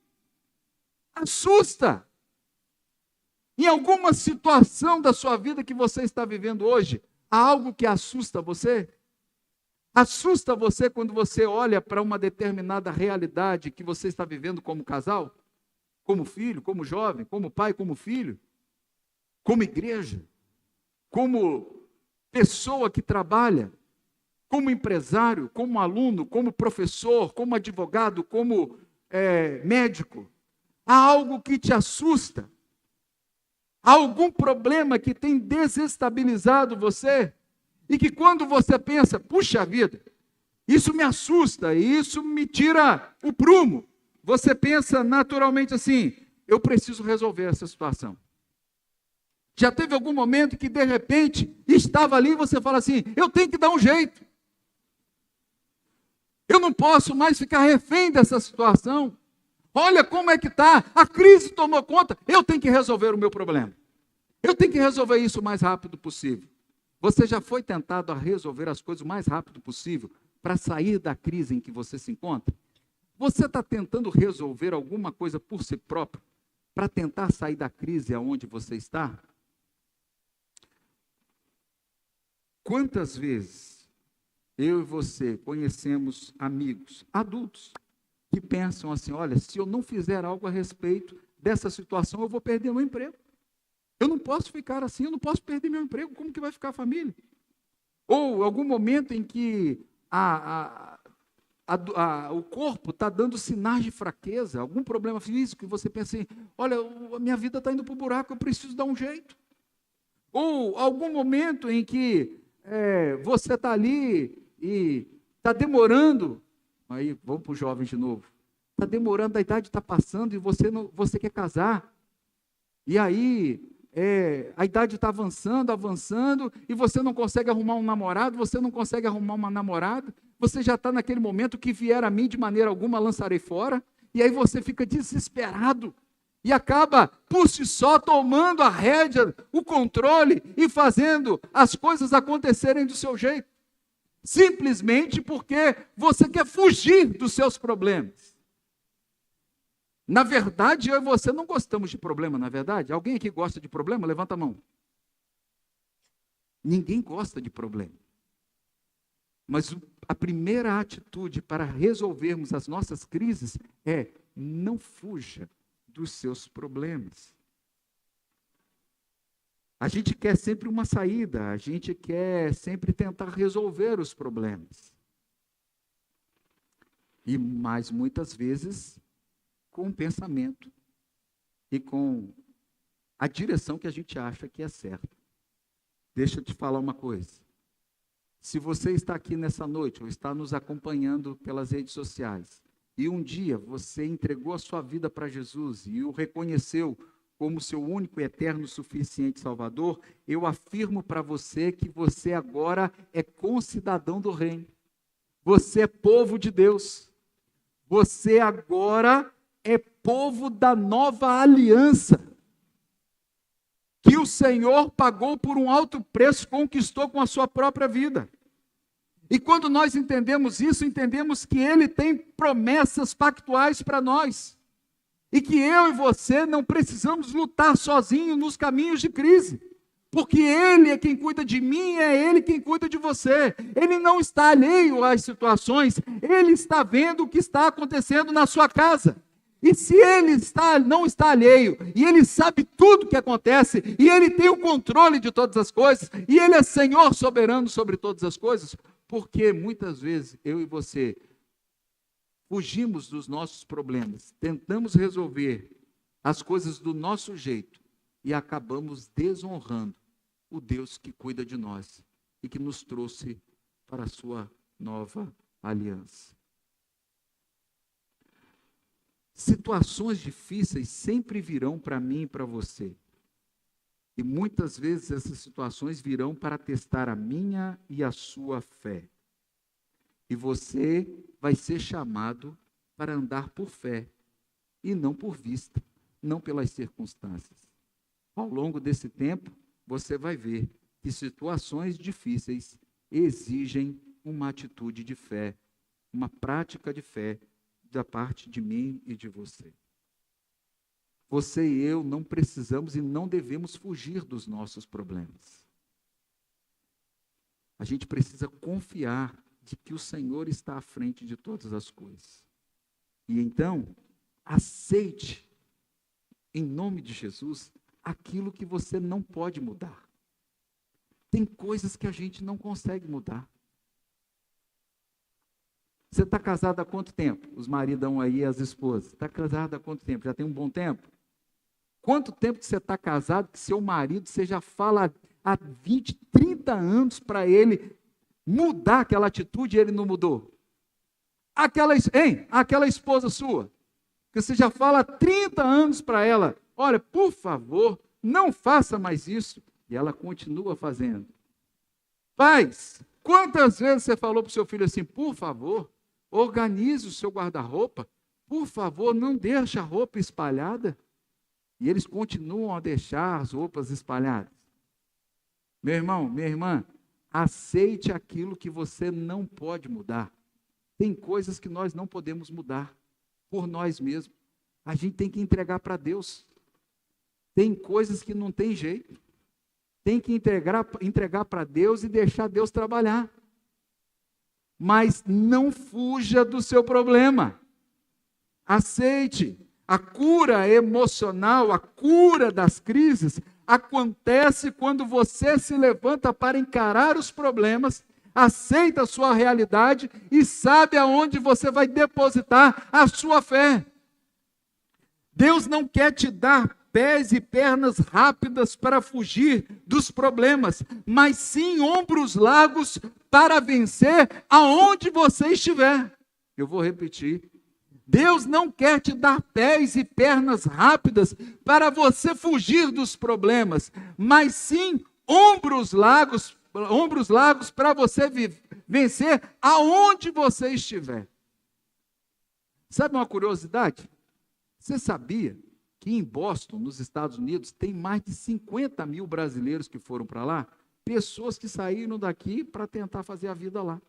Assusta. Em alguma situação da sua vida que você está vivendo hoje, há algo que assusta você? Assusta você quando você olha para uma determinada realidade que você está vivendo como casal? Como filho, como jovem, como pai, como filho? Como igreja? Como pessoa que trabalha? Como empresário, como aluno, como professor, como advogado, como médico, há algo que te assusta? Há algum problema que tem desestabilizado você? E que quando você pensa, puxa vida, isso me assusta, isso me tira o prumo, você pensa naturalmente assim, eu preciso resolver essa situação. Já teve algum momento que de repente estava ali e você fala assim, eu tenho que dar um jeito. Eu não posso mais ficar refém dessa situação. Olha como é que está, a crise tomou conta, eu tenho que resolver o meu problema. Eu tenho que resolver isso o mais rápido possível. Você já foi tentado a resolver as coisas o mais rápido possível para sair da crise em que você se encontra? Você está tentando resolver alguma coisa por si próprio para tentar sair da crise aonde você está? Quantas vezes eu e você conhecemos amigos, adultos, que pensam assim, olha, se eu não fizer algo a respeito dessa situação, eu vou perder meu emprego. Eu não posso ficar assim, eu não posso perder meu emprego, como que vai ficar a família? Ou algum momento em que o corpo está dando sinais de fraqueza, algum problema físico, e você pensa assim, olha, a minha vida está indo para o buraco, eu preciso dar um jeito. Ou algum momento em que você está ali e está demorando, aí vamos para os jovens de novo, está demorando, a idade está passando e você quer casar, e aí a idade está avançando, e você não consegue arrumar um namorado, você não consegue arrumar uma namorada, você já está naquele momento que vier a mim de maneira alguma lançarei fora, e aí você fica desesperado, e acaba por si só tomando a rédea, o controle, e fazendo as coisas acontecerem do seu jeito, simplesmente porque você quer fugir dos seus problemas. Na verdade, eu e você não gostamos de problema, na verdade? Alguém aqui gosta de problema? Levanta a mão. Ninguém gosta de problema. Mas a primeira atitude para resolvermos as nossas crises é não fuja dos seus problemas. A gente quer sempre uma saída, a gente quer sempre tentar resolver os problemas. Mas muitas vezes com o pensamento e com a direção que a gente acha que é certa. Deixa eu te falar uma coisa. Se você está aqui nessa noite, ou está nos acompanhando pelas redes sociais, e um dia você entregou a sua vida para Jesus e o reconheceu como seu único e eterno suficiente Salvador, eu afirmo para você que você agora é concidadão do reino. Você é povo de Deus. Você agora é povo da nova aliança, que o Senhor pagou por um alto preço, conquistou com a sua própria vida. E quando nós entendemos isso, entendemos que Ele tem promessas pactuais para nós, e que eu e você não precisamos lutar sozinhos nos caminhos de crise, porque Ele é quem cuida de mim, é Ele quem cuida de você. Ele não está alheio às situações, Ele está vendo o que está acontecendo na sua casa. E se Ele não está alheio, e Ele sabe tudo o que acontece, e Ele tem o controle de todas as coisas, e Ele é Senhor soberano sobre todas as coisas, porque muitas vezes eu e você fugimos dos nossos problemas, tentamos resolver as coisas do nosso jeito e acabamos desonrando o Deus que cuida de nós e que nos trouxe para a sua nova aliança. Situações difíceis sempre virão para mim e para você. E muitas vezes essas situações virão para testar a minha e a sua fé. E você vai ser chamado para andar por fé e não por vista, não pelas circunstâncias. Ao longo desse tempo, você vai ver que situações difíceis exigem uma atitude de fé, uma prática de fé da parte de mim e de você. Você e eu não precisamos e não devemos fugir dos nossos problemas. A gente precisa confiar de que o Senhor está à frente de todas as coisas. E então, aceite, em nome de Jesus, aquilo que você não pode mudar. Tem coisas que a gente não consegue mudar. Você está casado há quanto tempo? Os maridão aí, as esposas. Está casado há quanto tempo? Já tem um bom tempo? Quanto tempo que você está casado que seu marido, você já fala há 20, 30 anos para ele mudar aquela atitude e ele não mudou? Aquela esposa sua, que você já fala há 30 anos para ela, olha, por favor, não faça mais isso. E ela continua fazendo. Pais, quantas vezes você falou para o seu filho assim, por favor, organize o seu guarda-roupa, por favor, não deixe a roupa espalhada. E eles continuam a deixar as roupas espalhadas. Meu irmão, minha irmã, aceite aquilo que você não pode mudar. Tem coisas que nós não podemos mudar por nós mesmos. A gente tem que entregar para Deus. Tem coisas que não tem jeito. Tem que entregar para Deus e deixar Deus trabalhar. Mas não fuja do seu problema. Aceite. A cura emocional, a cura das crises, acontece quando você se levanta para encarar os problemas, aceita a sua realidade e sabe aonde você vai depositar a sua fé. Deus não quer te dar pés e pernas rápidas para fugir dos problemas, mas sim ombros largos para vencer aonde você estiver. Eu vou repetir. Deus não quer te dar pés e pernas rápidas para você fugir dos problemas, mas sim ombros largos para você vencer aonde você estiver. Sabe uma curiosidade? Você sabia que em Boston, nos Estados Unidos, tem mais de 50 mil brasileiros que foram para lá? Pessoas que saíram daqui para tentar fazer a vida lá.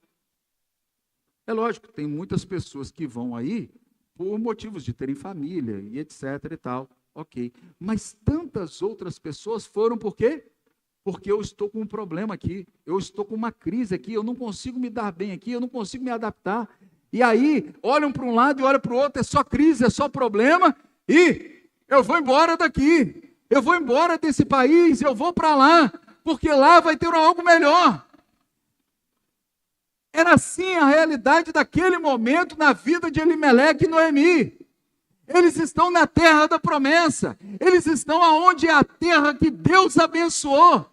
É lógico, tem muitas pessoas que vão aí por motivos de terem família e etc e tal, ok. Mas tantas outras pessoas foram por quê? Porque eu estou com um problema aqui, eu estou com uma crise aqui, eu não consigo me dar bem aqui, eu não consigo me adaptar. E aí, olham para um lado e olham para o outro, é só crise, é só problema, e eu vou embora daqui, eu vou embora desse país, eu vou para lá, porque lá vai ter algo melhor. Era assim a realidade daquele momento na vida de Elimeleque e Noemi. Eles estão na terra da promessa. Eles estão aonde é a terra que Deus abençoou.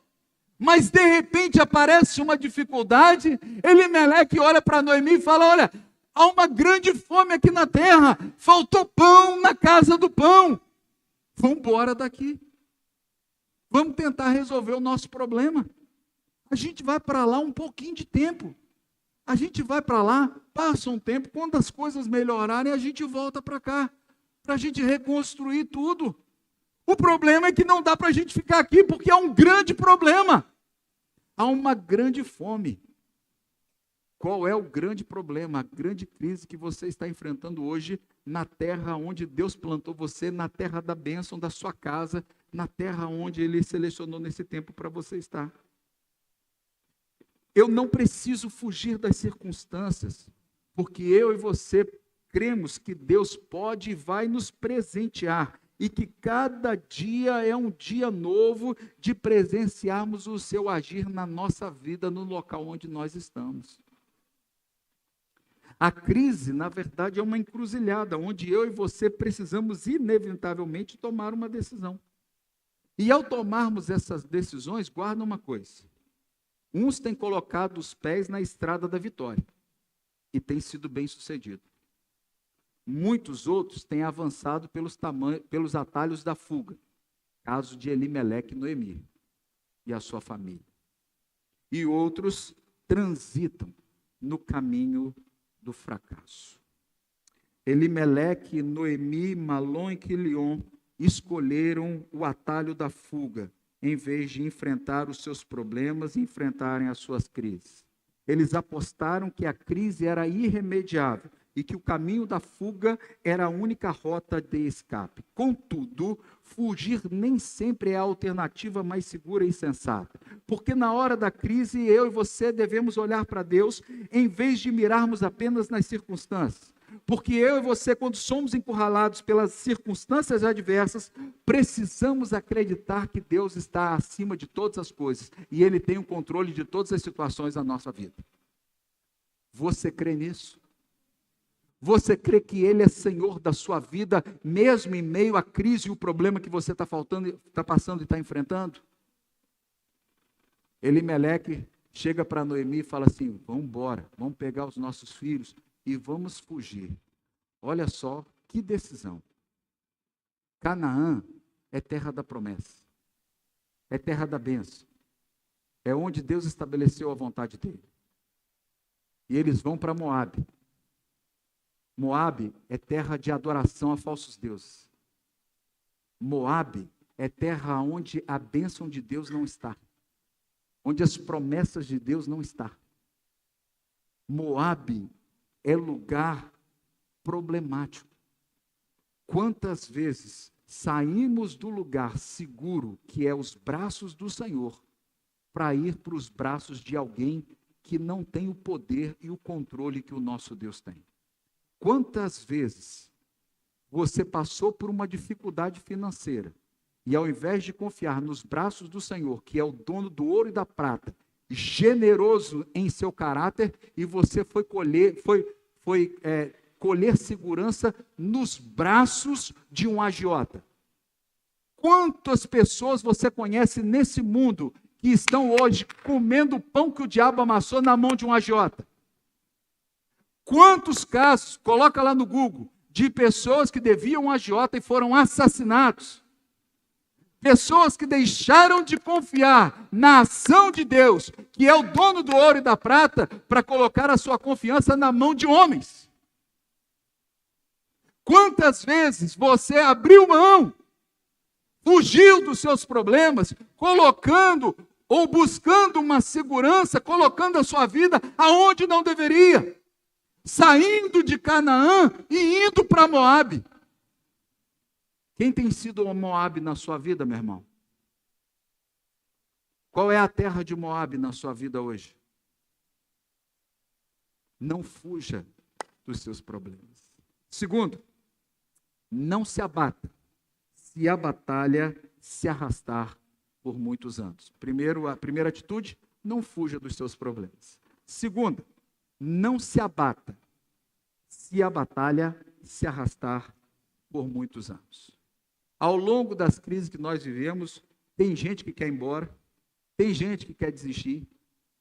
Mas de repente aparece uma dificuldade. Elimeleque olha para Noemi e fala, olha, há uma grande fome aqui na terra. Faltou pão na casa do pão. Vamos embora daqui. Vamos tentar resolver o nosso problema. A gente vai para lá um pouquinho de tempo. A gente vai para lá, passa um tempo, quando as coisas melhorarem, a gente volta para cá, para a gente reconstruir tudo. O problema é que não dá para a gente ficar aqui, porque há um grande problema. Há uma grande fome. Qual é o grande problema, a grande crise que você está enfrentando hoje na terra onde Deus plantou você, na terra da bênção da sua casa, na terra onde Ele selecionou nesse tempo para você estar. Eu não preciso fugir das circunstâncias, porque eu e você cremos que Deus pode e vai nos presentear, e que cada dia é um dia novo de presenciarmos o seu agir na nossa vida, no local onde nós estamos. A crise, na verdade, é uma encruzilhada, onde eu e você precisamos inevitavelmente tomar uma decisão. E ao tomarmos essas decisões, guarda uma coisa: uns têm colocado os pés na estrada da vitória e têm sido bem-sucedido. Muitos outros têm avançado pelos atalhos da fuga, caso de Elimeleque e Noemi e a sua família. E outros transitam no caminho do fracasso. Elimeleque, Noemi, Malom e Quilion escolheram o atalho da fuga, em vez de enfrentar os seus problemas e enfrentarem as suas crises. Eles apostaram que a crise era irremediável e que o caminho da fuga era a única rota de escape. Contudo, fugir nem sempre é a alternativa mais segura e sensata. Porque na hora da crise, eu e você devemos olhar para Deus, em vez de mirarmos apenas nas circunstâncias. Porque eu e você, quando somos encurralados pelas circunstâncias adversas, precisamos acreditar que Deus está acima de todas as coisas e Ele tem o controle de todas as situações da nossa vida. Você crê nisso? Você crê que Ele é Senhor da sua vida, mesmo em meio à crise e o problema que você está passando e está enfrentando? Elimeleque chega para Noemi e fala assim: vamos embora, vamos pegar os nossos filhos e vamos fugir. Olha só que decisão. Canaã é terra da promessa, é terra da bênção, é onde Deus estabeleceu a vontade dele. E eles vão para Moabe. Moabe é terra de adoração a falsos deuses. Moabe é terra onde a bênção de Deus não está, onde as promessas de Deus não estão. Moabe é lugar problemático. Quantas vezes saímos do lugar seguro, que é os braços do Senhor, para ir para os braços de alguém que não tem o poder e o controle que o nosso Deus tem? Quantas vezes você passou por uma dificuldade financeira e, ao invés de confiar nos braços do Senhor, que é o dono do ouro e da prata, generoso em seu caráter, e você foi colher segurança nos braços de um agiota? Quantas pessoas você conhece nesse mundo que estão hoje comendo o pão que o diabo amassou na mão de um agiota? Quantos casos, coloca lá no Google, de pessoas que deviam um agiota e foram assassinados? Pessoas que deixaram de confiar na ação de Deus, que é o dono do ouro e da prata, para colocar a sua confiança na mão de homens. Quantas vezes você abriu mão, fugiu dos seus problemas, colocando ou buscando uma segurança, colocando a sua vida aonde não deveria, saindo de Canaã e indo para Moabe? Quem tem sido Moabe na sua vida, meu irmão? Qual é a terra de Moabe na sua vida hoje? Não fuja dos seus problemas. Segundo, não se abata se a batalha se arrastar por muitos anos. A primeira atitude, não fuja dos seus problemas. Segunda, não se abata se a batalha se arrastar por muitos anos. Ao longo das crises que nós vivemos, tem gente que quer ir embora, tem gente que quer desistir,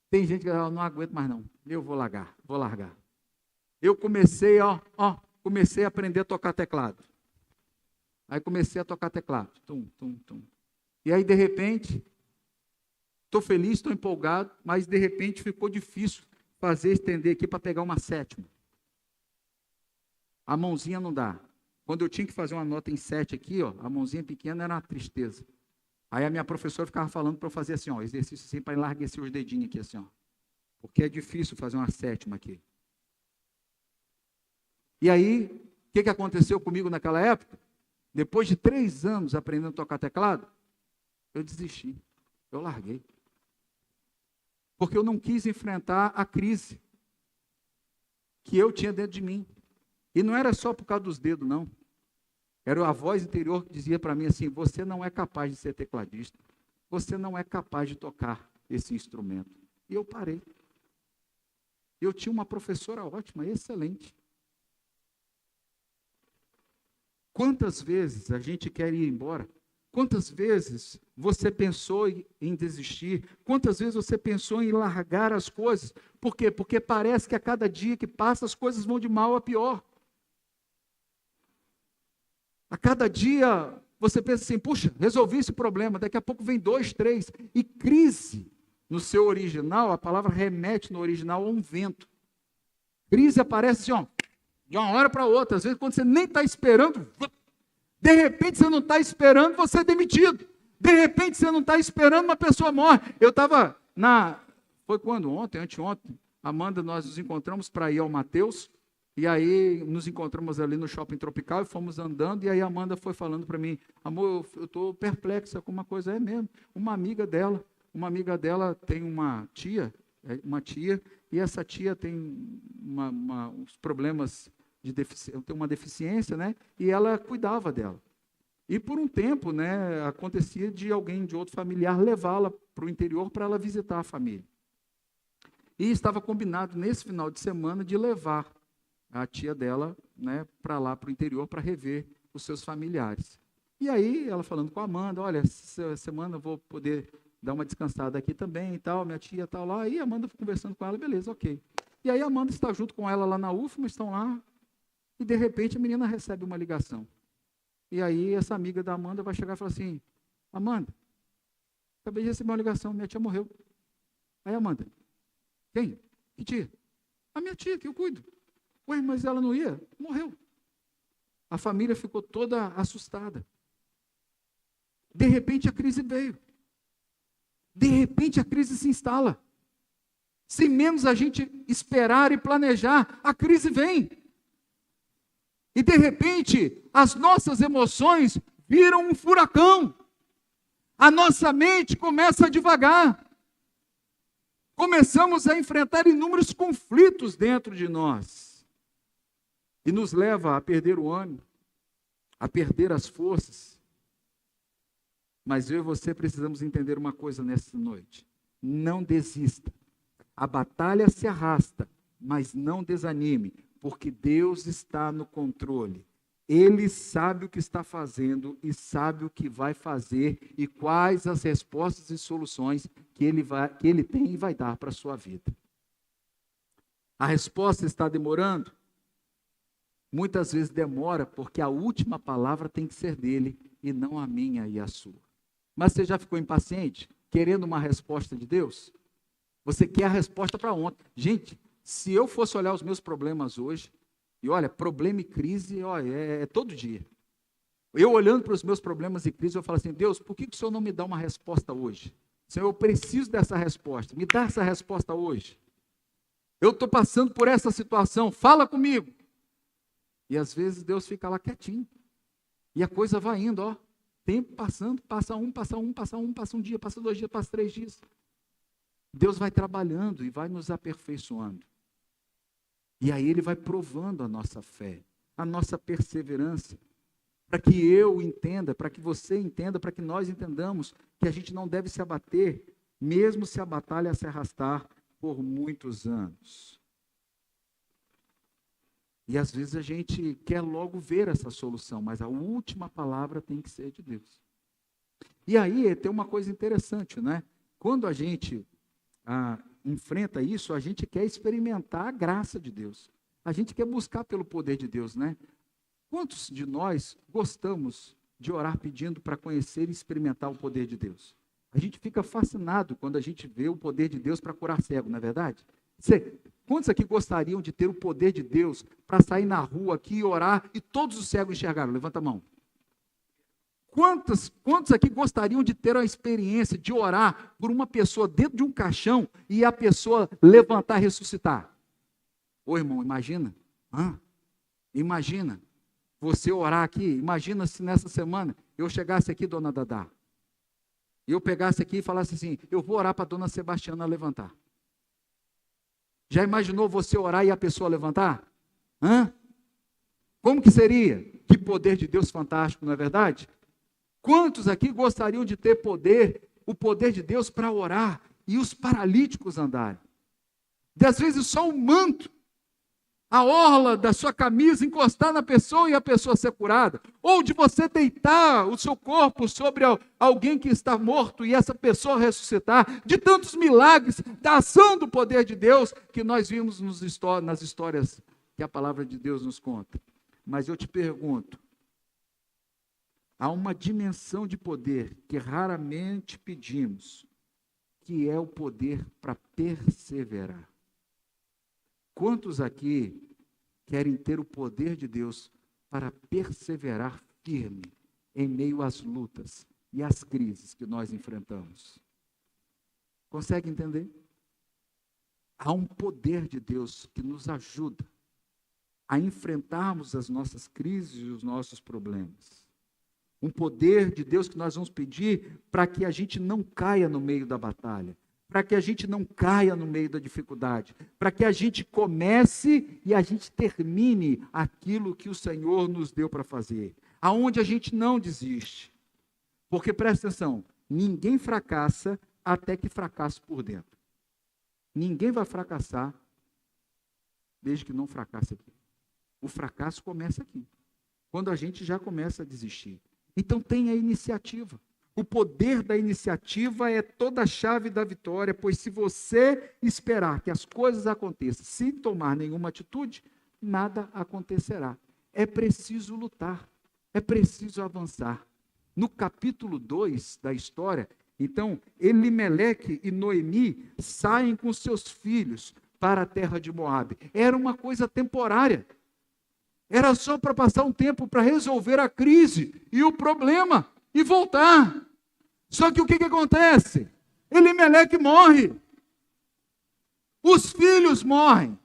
tem gente que diz: não aguento mais não, eu vou largar. Eu comecei a aprender a tocar teclado. Aí comecei a tocar teclado. Tum, tum, tum. E aí, de repente, estou feliz, estou empolgado, mas de repente ficou difícil estender aqui para pegar uma sétima. A mãozinha não dá. Quando eu tinha que fazer uma nota em 7 aqui, a mãozinha pequena era uma tristeza. Aí a minha professora ficava falando para eu fazer assim, exercício assim, para enlarguecer os dedinhos aqui, assim, porque é difícil fazer uma sétima aqui. E aí, o que aconteceu comigo naquela época? Depois de 3 anos aprendendo a tocar teclado, eu desisti, eu larguei. Porque eu não quis enfrentar a crise que eu tinha dentro de mim. E não era só por causa dos dedos, não. Era a voz interior que dizia para mim assim: você não é capaz de ser tecladista. Você não é capaz de tocar esse instrumento. E eu parei. Eu tinha uma professora ótima, excelente. Quantas vezes a gente quer ir embora? Quantas vezes você pensou em desistir? Quantas vezes você pensou em largar as coisas? Por quê? Porque parece que a cada dia que passa as coisas vão de mal a pior. A cada dia você pensa assim: puxa, resolvi esse problema, daqui a pouco vem 2, 3. E crise, no seu original, a palavra remete no original a um vento. Crise aparece assim, ó, de uma hora para outra. Às vezes, quando você nem está esperando, de repente você não está esperando, você é demitido. De repente você não está esperando, uma pessoa morre. Eu estava foi quando? Ontem, anteontem, Amanda, nós nos encontramos para ir ao Mateus. E aí nos encontramos ali no Shopping Tropical e fomos andando, e aí a Amanda foi falando para mim: amor, eu estou perplexa com uma coisa. É mesmo, uma amiga dela tem uma tia, e essa tia tem uns problemas de deficiência, tem uma deficiência, né? E ela cuidava dela. E por um tempo, né, acontecia de alguém de outro familiar levá-la para o interior para ela visitar a família. E estava combinado nesse final de semana de levar a tia dela, né, para lá, para o interior, para rever os seus familiares. E aí, ela falando com a Amanda: olha, essa semana eu vou poder dar uma descansada aqui também e tal, minha tia está lá. E a Amanda conversando com ela: beleza, ok. E aí a Amanda está junto com ela lá na UFMA, estão lá, e de repente a menina recebe uma ligação. E aí essa amiga da Amanda vai chegar e falar assim: Amanda, acabei de receber uma ligação, minha tia morreu. Aí Amanda: quem? Que tia? A minha tia, que eu cuido. Ué, mas ela não ia? Morreu. A família ficou toda assustada. De repente a crise veio. De repente a crise se instala. Sem menos a gente esperar e planejar, a crise vem. E de repente as nossas emoções viram um furacão. A nossa mente começa a divagar. Começamos a enfrentar inúmeros conflitos dentro de nós. E nos leva a perder o ânimo, a perder as forças. Mas eu e você precisamos entender uma coisa nessa noite: não desista. A batalha se arrasta, mas não desanime, porque Deus está no controle. Ele sabe o que está fazendo e sabe o que vai fazer e quais as respostas e soluções que ele tem e vai dar para a sua vida. A resposta está demorando? Muitas vezes demora, porque a última palavra tem que ser dele e não a minha e a sua. Mas você já ficou impaciente, querendo uma resposta de Deus? Você quer a resposta para ontem. Gente, se eu fosse olhar os meus problemas hoje, e olha, problema e crise, olha, é todo dia. Eu olhando para os meus problemas e crise, eu falo assim: Deus, por que o Senhor não me dá uma resposta hoje? Senhor, eu preciso dessa resposta, me dá essa resposta hoje. Eu estou passando por essa situação, fala comigo. E às vezes Deus fica lá quietinho. E a coisa vai indo, ó. Tempo passando, passa um dia, passa 2 dias, passa 3 dias. Deus vai trabalhando e vai nos aperfeiçoando. E aí Ele vai provando a nossa fé, a nossa perseverança. Para que eu entenda, para que você entenda, para que nós entendamos que a gente não deve se abater, mesmo se a batalha se arrastar por muitos anos. E às vezes a gente quer logo ver essa solução, mas a última palavra tem que ser de Deus. E aí tem uma coisa interessante, né? Quando a gente enfrenta isso, a gente quer experimentar a graça de Deus. A gente quer buscar pelo poder de Deus, né? Quantos de nós gostamos de orar pedindo para conhecer e experimentar o poder de Deus? A gente fica fascinado quando a gente vê o poder de Deus para curar cego, não é verdade? Quantos aqui gostariam de ter o poder de Deus para sair na rua aqui e orar e todos os cegos enxergaram? Levanta a mão. Quantos aqui gostariam de ter a experiência de orar por uma pessoa dentro de um caixão e a pessoa levantar e ressuscitar? Ô irmão, imagina. Imagina você orar aqui. Imagina se nessa semana eu chegasse aqui, dona Dadá. e eu pegasse aqui e falasse assim, eu vou orar para a dona Sebastiana levantar. Já imaginou você orar e a pessoa levantar? Hã? Como que seria? Que poder de Deus fantástico, não é verdade? Quantos aqui gostariam de ter poder, o poder de Deus para orar e os paralíticos andarem? Às vezes só um manto, a orla da sua camisa encostar na pessoa e a pessoa ser curada. Ou de você deitar o seu corpo sobre alguém que está morto e essa pessoa ressuscitar. De tantos milagres, da ação do poder de Deus que nós vimos nas histórias que a palavra de Deus nos conta. Mas eu te pergunto, há uma dimensão de poder que raramente pedimos, que é o poder para perseverar. Quantos aqui querem ter o poder de Deus para perseverar firme em meio às lutas e às crises que nós enfrentamos? Consegue entender? Há um poder de Deus que nos ajuda a enfrentarmos as nossas crises e os nossos problemas. Um poder de Deus que nós vamos pedir para que a gente não caia no meio da batalha, para que a gente não caia no meio da dificuldade, para que a gente comece e a gente termine aquilo que o Senhor nos deu para fazer, aonde a gente não desiste. Porque presta atenção, ninguém fracassa até que fracasse por dentro. Ninguém vai fracassar desde que não fracasse aqui. O fracasso começa aqui, quando a gente já começa a desistir. Então tenha iniciativa. O poder da iniciativa é toda a chave da vitória, pois se você esperar que as coisas aconteçam sem tomar nenhuma atitude, nada acontecerá. É preciso lutar, é preciso avançar. No capítulo 2 da história, então, Elimeleque e Noemi saem com seus filhos para a terra de Moabe. Era uma coisa temporária. Era só para passar um tempo para resolver a crise e o problema e voltar. Só que o que acontece? Elimeleque morre. Os filhos morrem.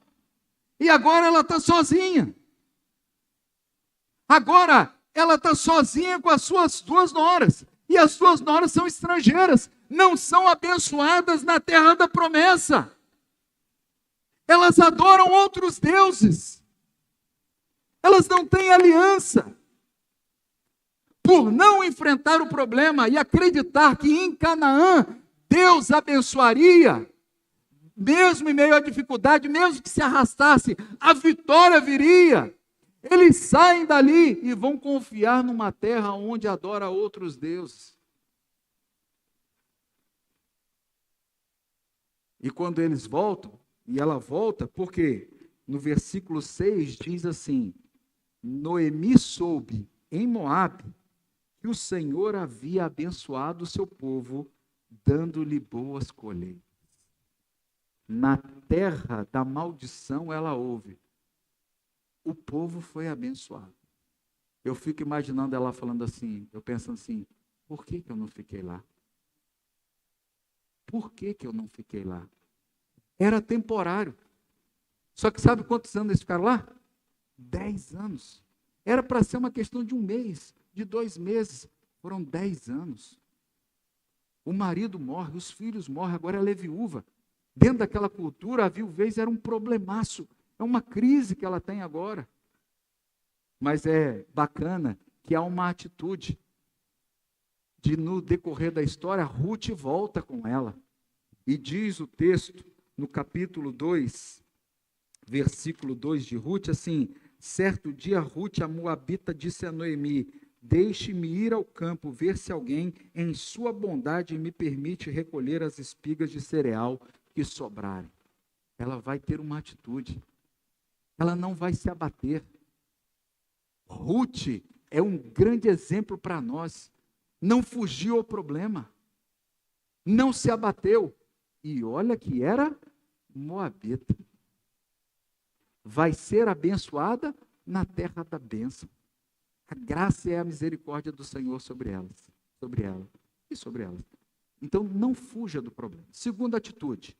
E agora ela está sozinha. Agora ela está sozinha com as suas duas noras. E as duas noras são estrangeiras. Não são abençoadas na terra da promessa. Elas adoram outros deuses. Elas não têm aliança. Por não enfrentar o problema e acreditar que em Canaã Deus abençoaria, mesmo em meio à dificuldade, mesmo que se arrastasse, a vitória viria. Eles saem dali e vão confiar numa terra onde adora outros deuses. E quando eles voltam, e ela volta, porque no versículo 6 diz assim, Noemi soube em Moabe que o Senhor havia abençoado o seu povo, dando-lhe boas colheitas. Na terra da maldição ela ouve. O povo foi abençoado. Eu fico imaginando ela falando assim, eu pensando assim, por que eu não fiquei lá? Por que eu não fiquei lá? Era temporário. Só que sabe quantos anos eles ficaram lá? 10 anos. Era para ser uma questão de um mês, de 2 meses. Foram 10 anos. O marido morre, os filhos morrem, agora ela é viúva. Dentro daquela cultura, a viuvez era um problemaço. É uma crise que ela tem agora. Mas é bacana que há uma atitude de, no decorrer da história, Ruth volta com ela. E diz o texto, no capítulo 2, versículo 2 de Ruth, assim, certo dia Ruth, a moabita, disse a Noemi, deixe-me ir ao campo, ver se alguém, em sua bondade, me permite recolher as espigas de cereal que sobrarem. Ela vai ter uma atitude. Ela não vai se abater. Ruth é um grande exemplo para nós. Não fugiu ao problema. Não se abateu. E olha que era moabita. Vai ser abençoada na terra da bênção. A graça é a misericórdia do Senhor sobre elas, sobre ela e sobre elas. Então não fuja do problema. Segunda atitude.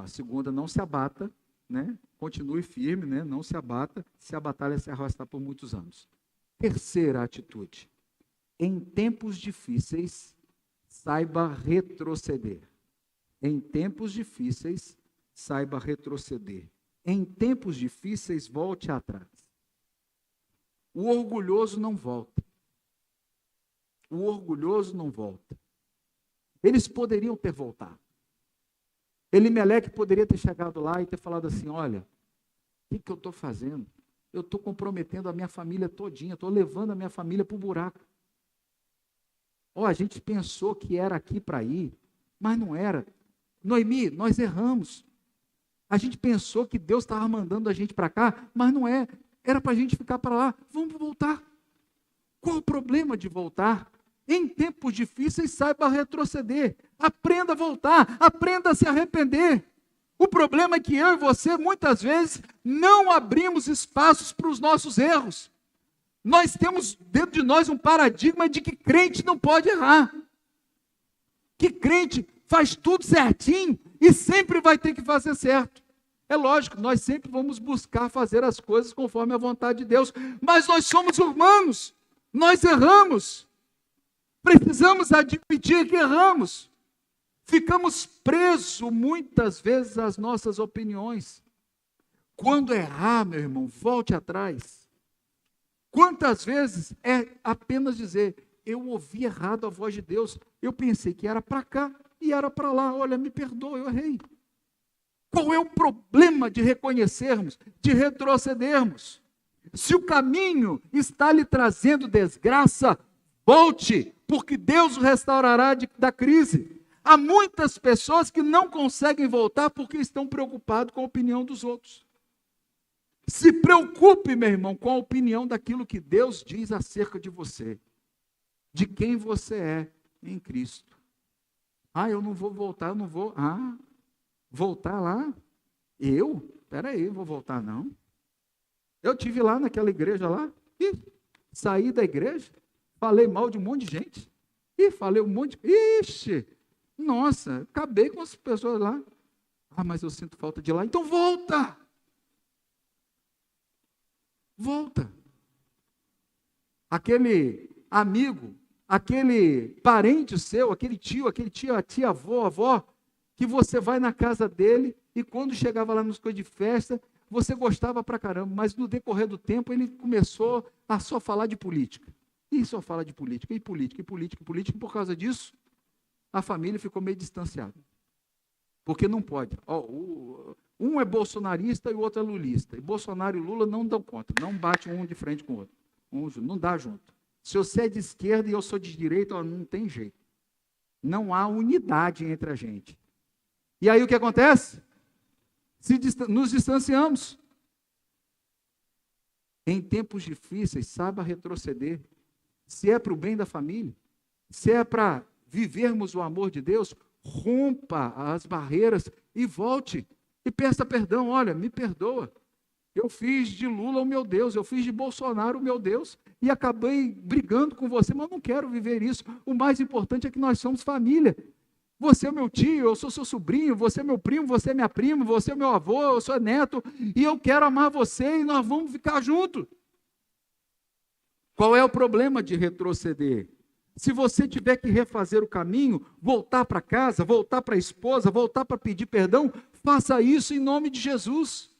Segunda, não se abata, né? Continue firme, né? Não se abata, se a batalha se arrastar por muitos anos. Terceira atitude. Em tempos difíceis, saiba retroceder. Em tempos difíceis, saiba retroceder. Em tempos difíceis, volte atrás. O orgulhoso não volta. O orgulhoso não volta. Eles poderiam ter voltado. Elimeleque poderia ter chegado lá e ter falado assim, olha, o que eu estou fazendo? Eu estou comprometendo a minha família todinha, estou levando a minha família para o buraco. A gente pensou que era aqui para ir, mas não era. Noemi, nós erramos. A gente pensou que Deus estava mandando a gente para cá, mas não é. Era para a gente ficar para lá. Vamos voltar. Qual o problema de voltar? Em tempos difíceis, saiba retroceder. Aprenda a voltar. Aprenda a se arrepender. O problema é que eu e você, muitas vezes, não abrimos espaços para os nossos erros. Nós temos dentro de nós um paradigma de que crente não pode errar. Que crente faz tudo certinho e sempre vai ter que fazer certo. É lógico, nós sempre vamos buscar fazer as coisas conforme a vontade de Deus, mas nós somos humanos, nós erramos. Precisamos admitir que erramos. Ficamos presos muitas vezes às nossas opiniões. Quando errar, meu irmão, volte atrás. Quantas vezes é apenas dizer, eu ouvi errado a voz de Deus, eu pensei que era para cá e era para lá, olha, me perdoa, eu errei. Qual é o problema de reconhecermos, de retrocedermos? Se o caminho está lhe trazendo desgraça, volte, porque Deus o restaurará da crise. Há muitas pessoas que não conseguem voltar porque estão preocupados com a opinião dos outros. Se preocupe, meu irmão, com a opinião daquilo que Deus diz acerca de você, de quem você é em Cristo. Eu não vou voltar, eu não vou. Voltar lá? Espera aí, vou voltar não. Eu estive lá naquela igreja lá, e saí da igreja, falei mal de um monte de gente, falei um monte de... Nossa, acabei com as pessoas lá. Mas eu sinto falta de lá, então volta! Volta. Aquele amigo, aquele parente seu, aquele tio, a tia, avó, que você vai na casa dele e quando chegava lá nos coisas de festa, você gostava pra caramba, mas no decorrer do tempo ele começou a só falar de política. E só fala de política, e política, e por causa disso, a família ficou meio distanciada. Porque não pode. Um é bolsonarista e o outro é lulista. E Bolsonaro e Lula não dão conta. Não bate um de frente com o outro. Não dá junto. Se você é de esquerda e eu sou de direita, não tem jeito. Não há unidade entre a gente. E aí o que acontece? Nos distanciamos. Em tempos difíceis, saiba retroceder. Se é para o bem da família, se é para vivermos o amor de Deus, rompa as barreiras e volte. E peça perdão, olha, me perdoa. Eu fiz de Lula o meu Deus, eu fiz de Bolsonaro o meu Deus, e acabei brigando com você, mas eu não quero viver isso. O mais importante é que nós somos família. Você é meu tio, eu sou seu sobrinho, você é meu primo, você é minha prima, você é meu avô, eu sou neto, e eu quero amar você e nós vamos ficar juntos. Qual é o problema de retroceder? Se você tiver que refazer o caminho, voltar para casa, voltar para a esposa, voltar para pedir perdão, faça isso em nome de Jesus.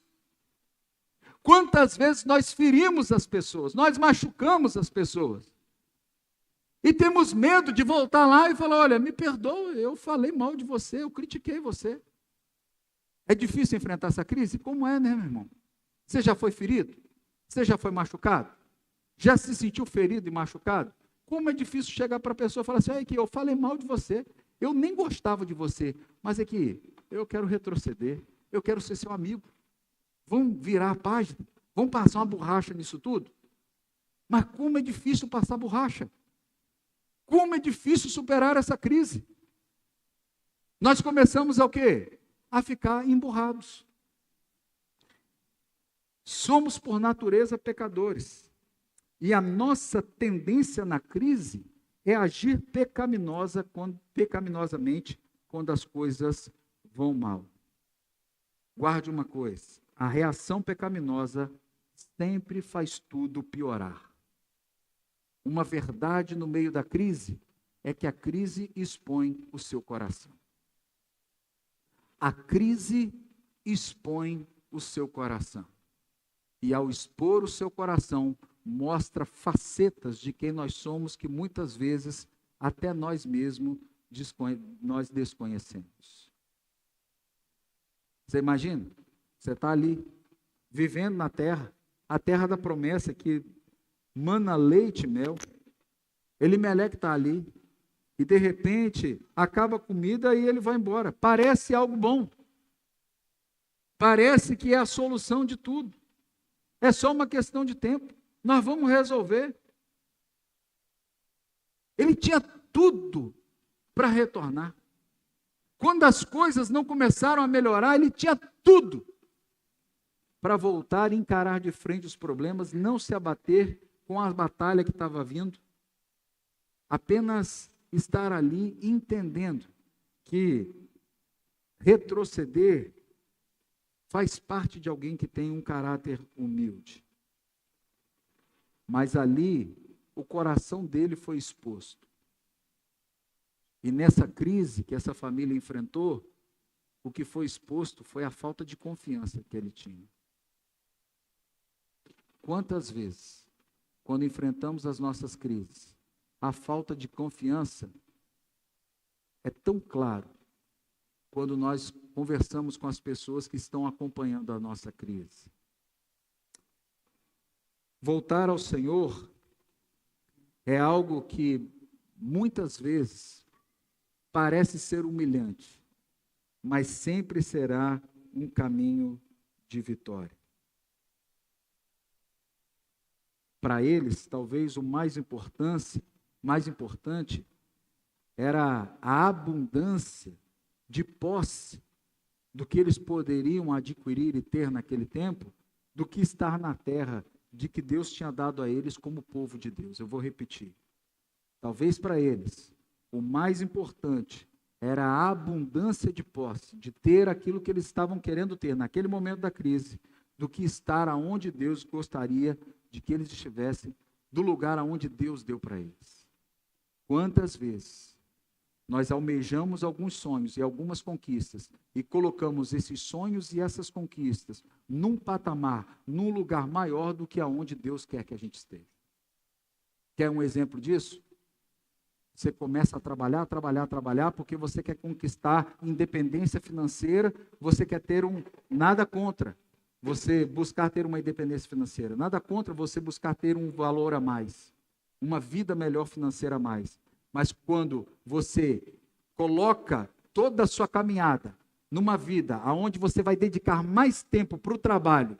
Quantas vezes nós ferimos as pessoas, nós machucamos as pessoas. E temos medo de voltar lá e falar, olha, me perdoa, eu falei mal de você, eu critiquei você. É difícil enfrentar essa crise? Como é, né, meu irmão? Você já foi ferido? Você já foi machucado? Já se sentiu ferido e machucado? Como é difícil chegar para a pessoa e falar assim, que eu falei mal de você, eu nem gostava de você, mas é que eu quero retroceder, eu quero ser seu amigo. Vamos virar a página? Vamos passar uma borracha nisso tudo? Mas como é difícil passar borracha? Como é difícil superar essa crise? Nós começamos a quê? A ficar emburrados. Somos por natureza pecadores. E a nossa tendência na crise é agir pecaminosamente quando as coisas vão mal. Guarde uma coisa, a reação pecaminosa sempre faz tudo piorar. uma verdade no meio da crise, é que a crise expõe o seu coração. A crise expõe o seu coração. E ao expor o seu coração, mostra facetas de quem nós somos que muitas vezes até nós mesmos nós desconhecemos. Você imagina? Você está ali, vivendo na terra, a terra da promessa que mana leite e mel. Elimeleque está ali, e de repente acaba a comida e ele vai embora. Parece algo bom. Parece que é a solução de tudo. É só uma questão de tempo. Nós vamos resolver. Ele tinha tudo para retornar. Quando as coisas não começaram a melhorar, ele tinha tudo para voltar e encarar de frente os problemas, não se abater com a batalha que estava vindo. Apenas estar ali entendendo que retroceder faz parte de alguém que tem um caráter humilde. Mas ali, o coração dele foi exposto. E nessa crise que essa família enfrentou, o que foi exposto foi a falta de confiança que ele tinha. Quantas vezes, quando enfrentamos as nossas crises, a falta de confiança é tão claro quando nós conversamos com as pessoas que estão acompanhando a nossa crise. Voltar ao Senhor é algo que muitas vezes parece ser humilhante, mas sempre será um caminho de vitória. Para eles, talvez o mais importante era a abundância de posse do que eles poderiam adquirir e ter naquele tempo, do que estar na terra de que Deus tinha dado a eles como povo de Deus. Eu vou repetir. Talvez para eles, o mais importante era a abundância de posse, de ter aquilo que eles estavam querendo ter naquele momento da crise, do que estar aonde Deus gostaria de que eles estivessem, do lugar aonde Deus deu para eles. Quantas vezes nós almejamos alguns sonhos e algumas conquistas e colocamos esses sonhos e essas conquistas num patamar, num lugar maior do que aonde Deus quer que a gente esteja. Quer um exemplo disso? Você começa a trabalhar, porque você quer conquistar independência financeira, você quer ter nada contra você buscar ter uma independência financeira, nada contra você buscar ter um valor a mais, uma vida melhor financeira a mais. Mas quando você coloca toda a sua caminhada numa vida onde você vai dedicar mais tempo para o trabalho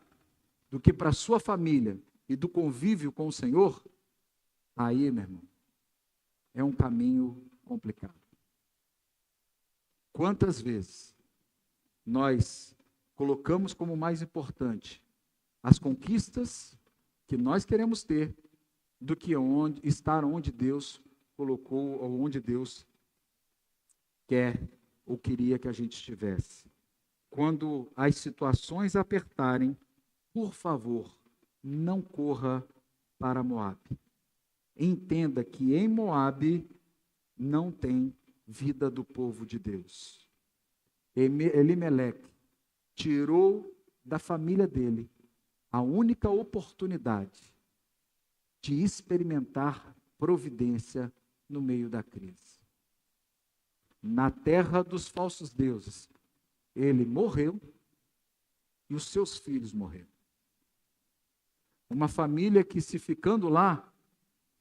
do que para a sua família e do convívio com o Senhor, aí, meu irmão, é um caminho complicado. Quantas vezes nós colocamos como mais importante as conquistas que nós queremos ter do que estar onde Deus colocou, ou onde Deus quer ou queria que a gente estivesse. Quando as situações apertarem, por favor, não corra para Moabe. Entenda que em Moabe não tem vida do povo de Deus. Elimeleque tirou da família dele a única oportunidade de experimentar providência no meio da crise. Na terra dos falsos deuses, ele morreu e os seus filhos morreram. Uma família que, se ficando lá,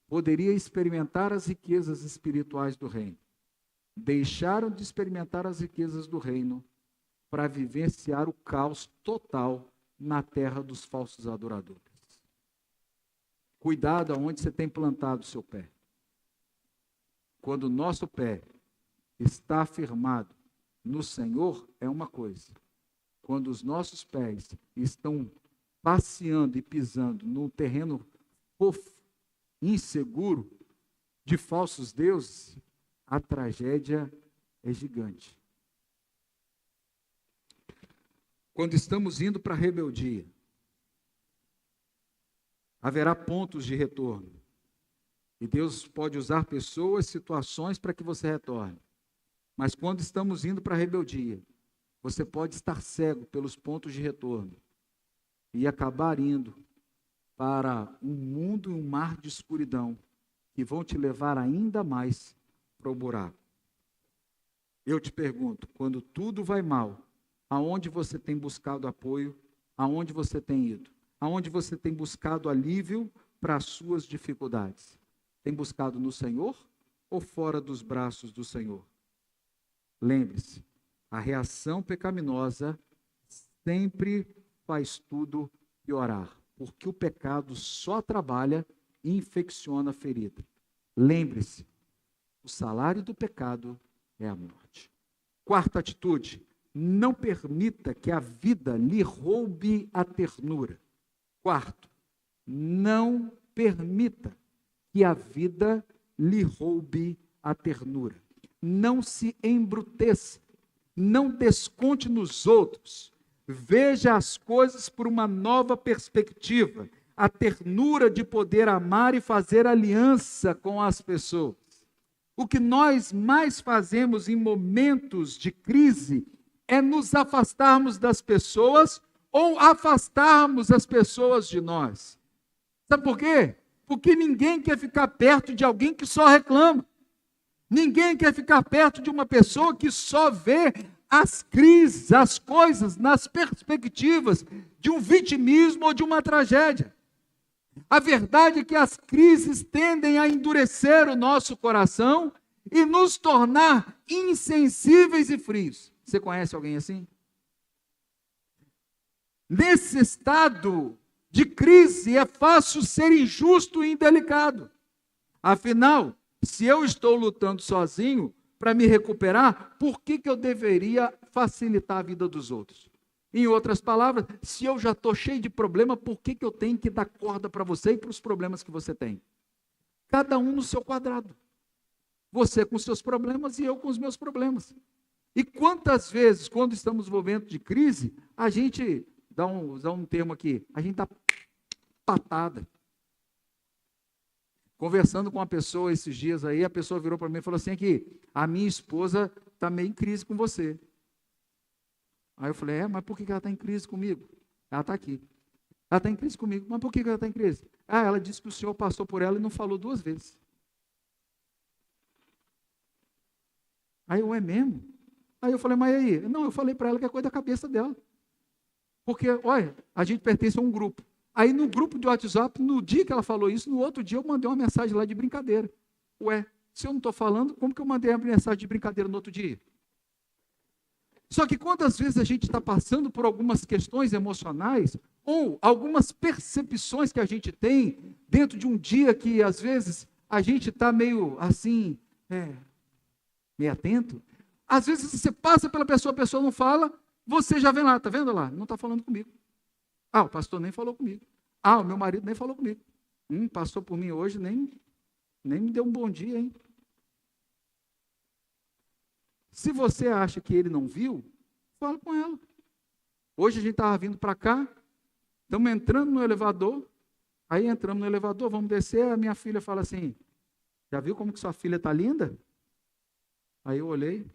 poderia experimentar as riquezas espirituais do reino. Deixaram de experimentar as riquezas do reino para vivenciar o caos total na terra dos falsos adoradores. Cuidado aonde você tem plantado o seu pé. Quando o nosso pé está firmado no Senhor, é uma coisa. Quando os nossos pés estão passeando e pisando num terreno inseguro de falsos deuses, a tragédia é gigante. Quando estamos indo para a rebeldia, haverá pontos de retorno. E Deus pode usar pessoas, situações para que você retorne. Mas quando estamos indo para a rebeldia, você pode estar cego pelos pontos de retorno e acabar indo para um mundo e um mar de escuridão que vão te levar ainda mais para o buraco. Eu te pergunto, quando tudo vai mal, aonde você tem buscado apoio? Aonde você tem ido? Aonde você tem buscado alívio para as suas dificuldades? Tem buscado no Senhor ou fora dos braços do Senhor? Lembre-se, a reação pecaminosa sempre faz tudo piorar, porque o pecado só trabalha e infecciona a ferida. Lembre-se, o salário do pecado é a morte. Quarta atitude, não permita que a vida lhe roube a ternura. Quarto, não permita que a vida lhe roube a ternura. Não se embruteça, não desconte nos outros. Veja as coisas por uma nova perspectiva. A ternura de poder amar e fazer aliança com as pessoas. O que nós mais fazemos em momentos de crise é nos afastarmos das pessoas ou afastarmos as pessoas de nós. Sabe por quê? Porque ninguém quer ficar perto de alguém que só reclama. Ninguém quer ficar perto de uma pessoa que só vê as crises, as coisas nas perspectivas de um vitimismo ou de uma tragédia. A verdade é que as crises tendem a endurecer o nosso coração e nos tornar insensíveis e frios. Você conhece alguém assim? Nesse estado de crise é fácil ser injusto e indelicado. Afinal, se eu estou lutando sozinho para me recuperar, por que eu deveria facilitar a vida dos outros? Em outras palavras, se eu já estou cheio de problema, por que eu tenho que dar corda para você e para os problemas que você tem? Cada um no seu quadrado. Você com os seus problemas e eu com os meus problemas. E quantas vezes, quando estamos no momento de crise, a gente, usar um termo aqui, a gente dá patada. Conversando com uma pessoa esses dias aí, a pessoa virou para mim e falou assim, que a minha esposa está meio em crise com você. Aí eu falei, mas por que ela está em crise comigo? Ela está aqui. Ela está em crise comigo, mas por que ela está em crise? Ela disse que o senhor passou por ela e não falou 2 vezes. Aí eu, é mesmo? Aí eu falei, mas aí? Não, eu falei para ela que é coisa da cabeça dela. Porque, olha, a gente pertence a um grupo. Aí no grupo de WhatsApp, no dia que ela falou isso, no outro dia eu mandei uma mensagem lá de brincadeira. Se eu não estou falando, como que eu mandei a mensagem de brincadeira no outro dia? Só que quantas vezes a gente está passando por algumas questões emocionais ou algumas percepções que a gente tem dentro de um dia que às vezes a gente está meio assim, meio atento. Às vezes você passa pela pessoa, a pessoa não fala, você já vem lá, está vendo lá? Não está falando comigo. O pastor nem falou comigo. O meu marido nem falou comigo. Passou por mim hoje, nem me deu um bom dia, hein? Se você acha que ele não viu, fala com ela. Hoje a gente estava vindo para cá, estamos entrando no elevador, aí entramos no elevador, vamos descer, a minha filha fala assim, já viu como que sua filha está linda? Aí eu olhei,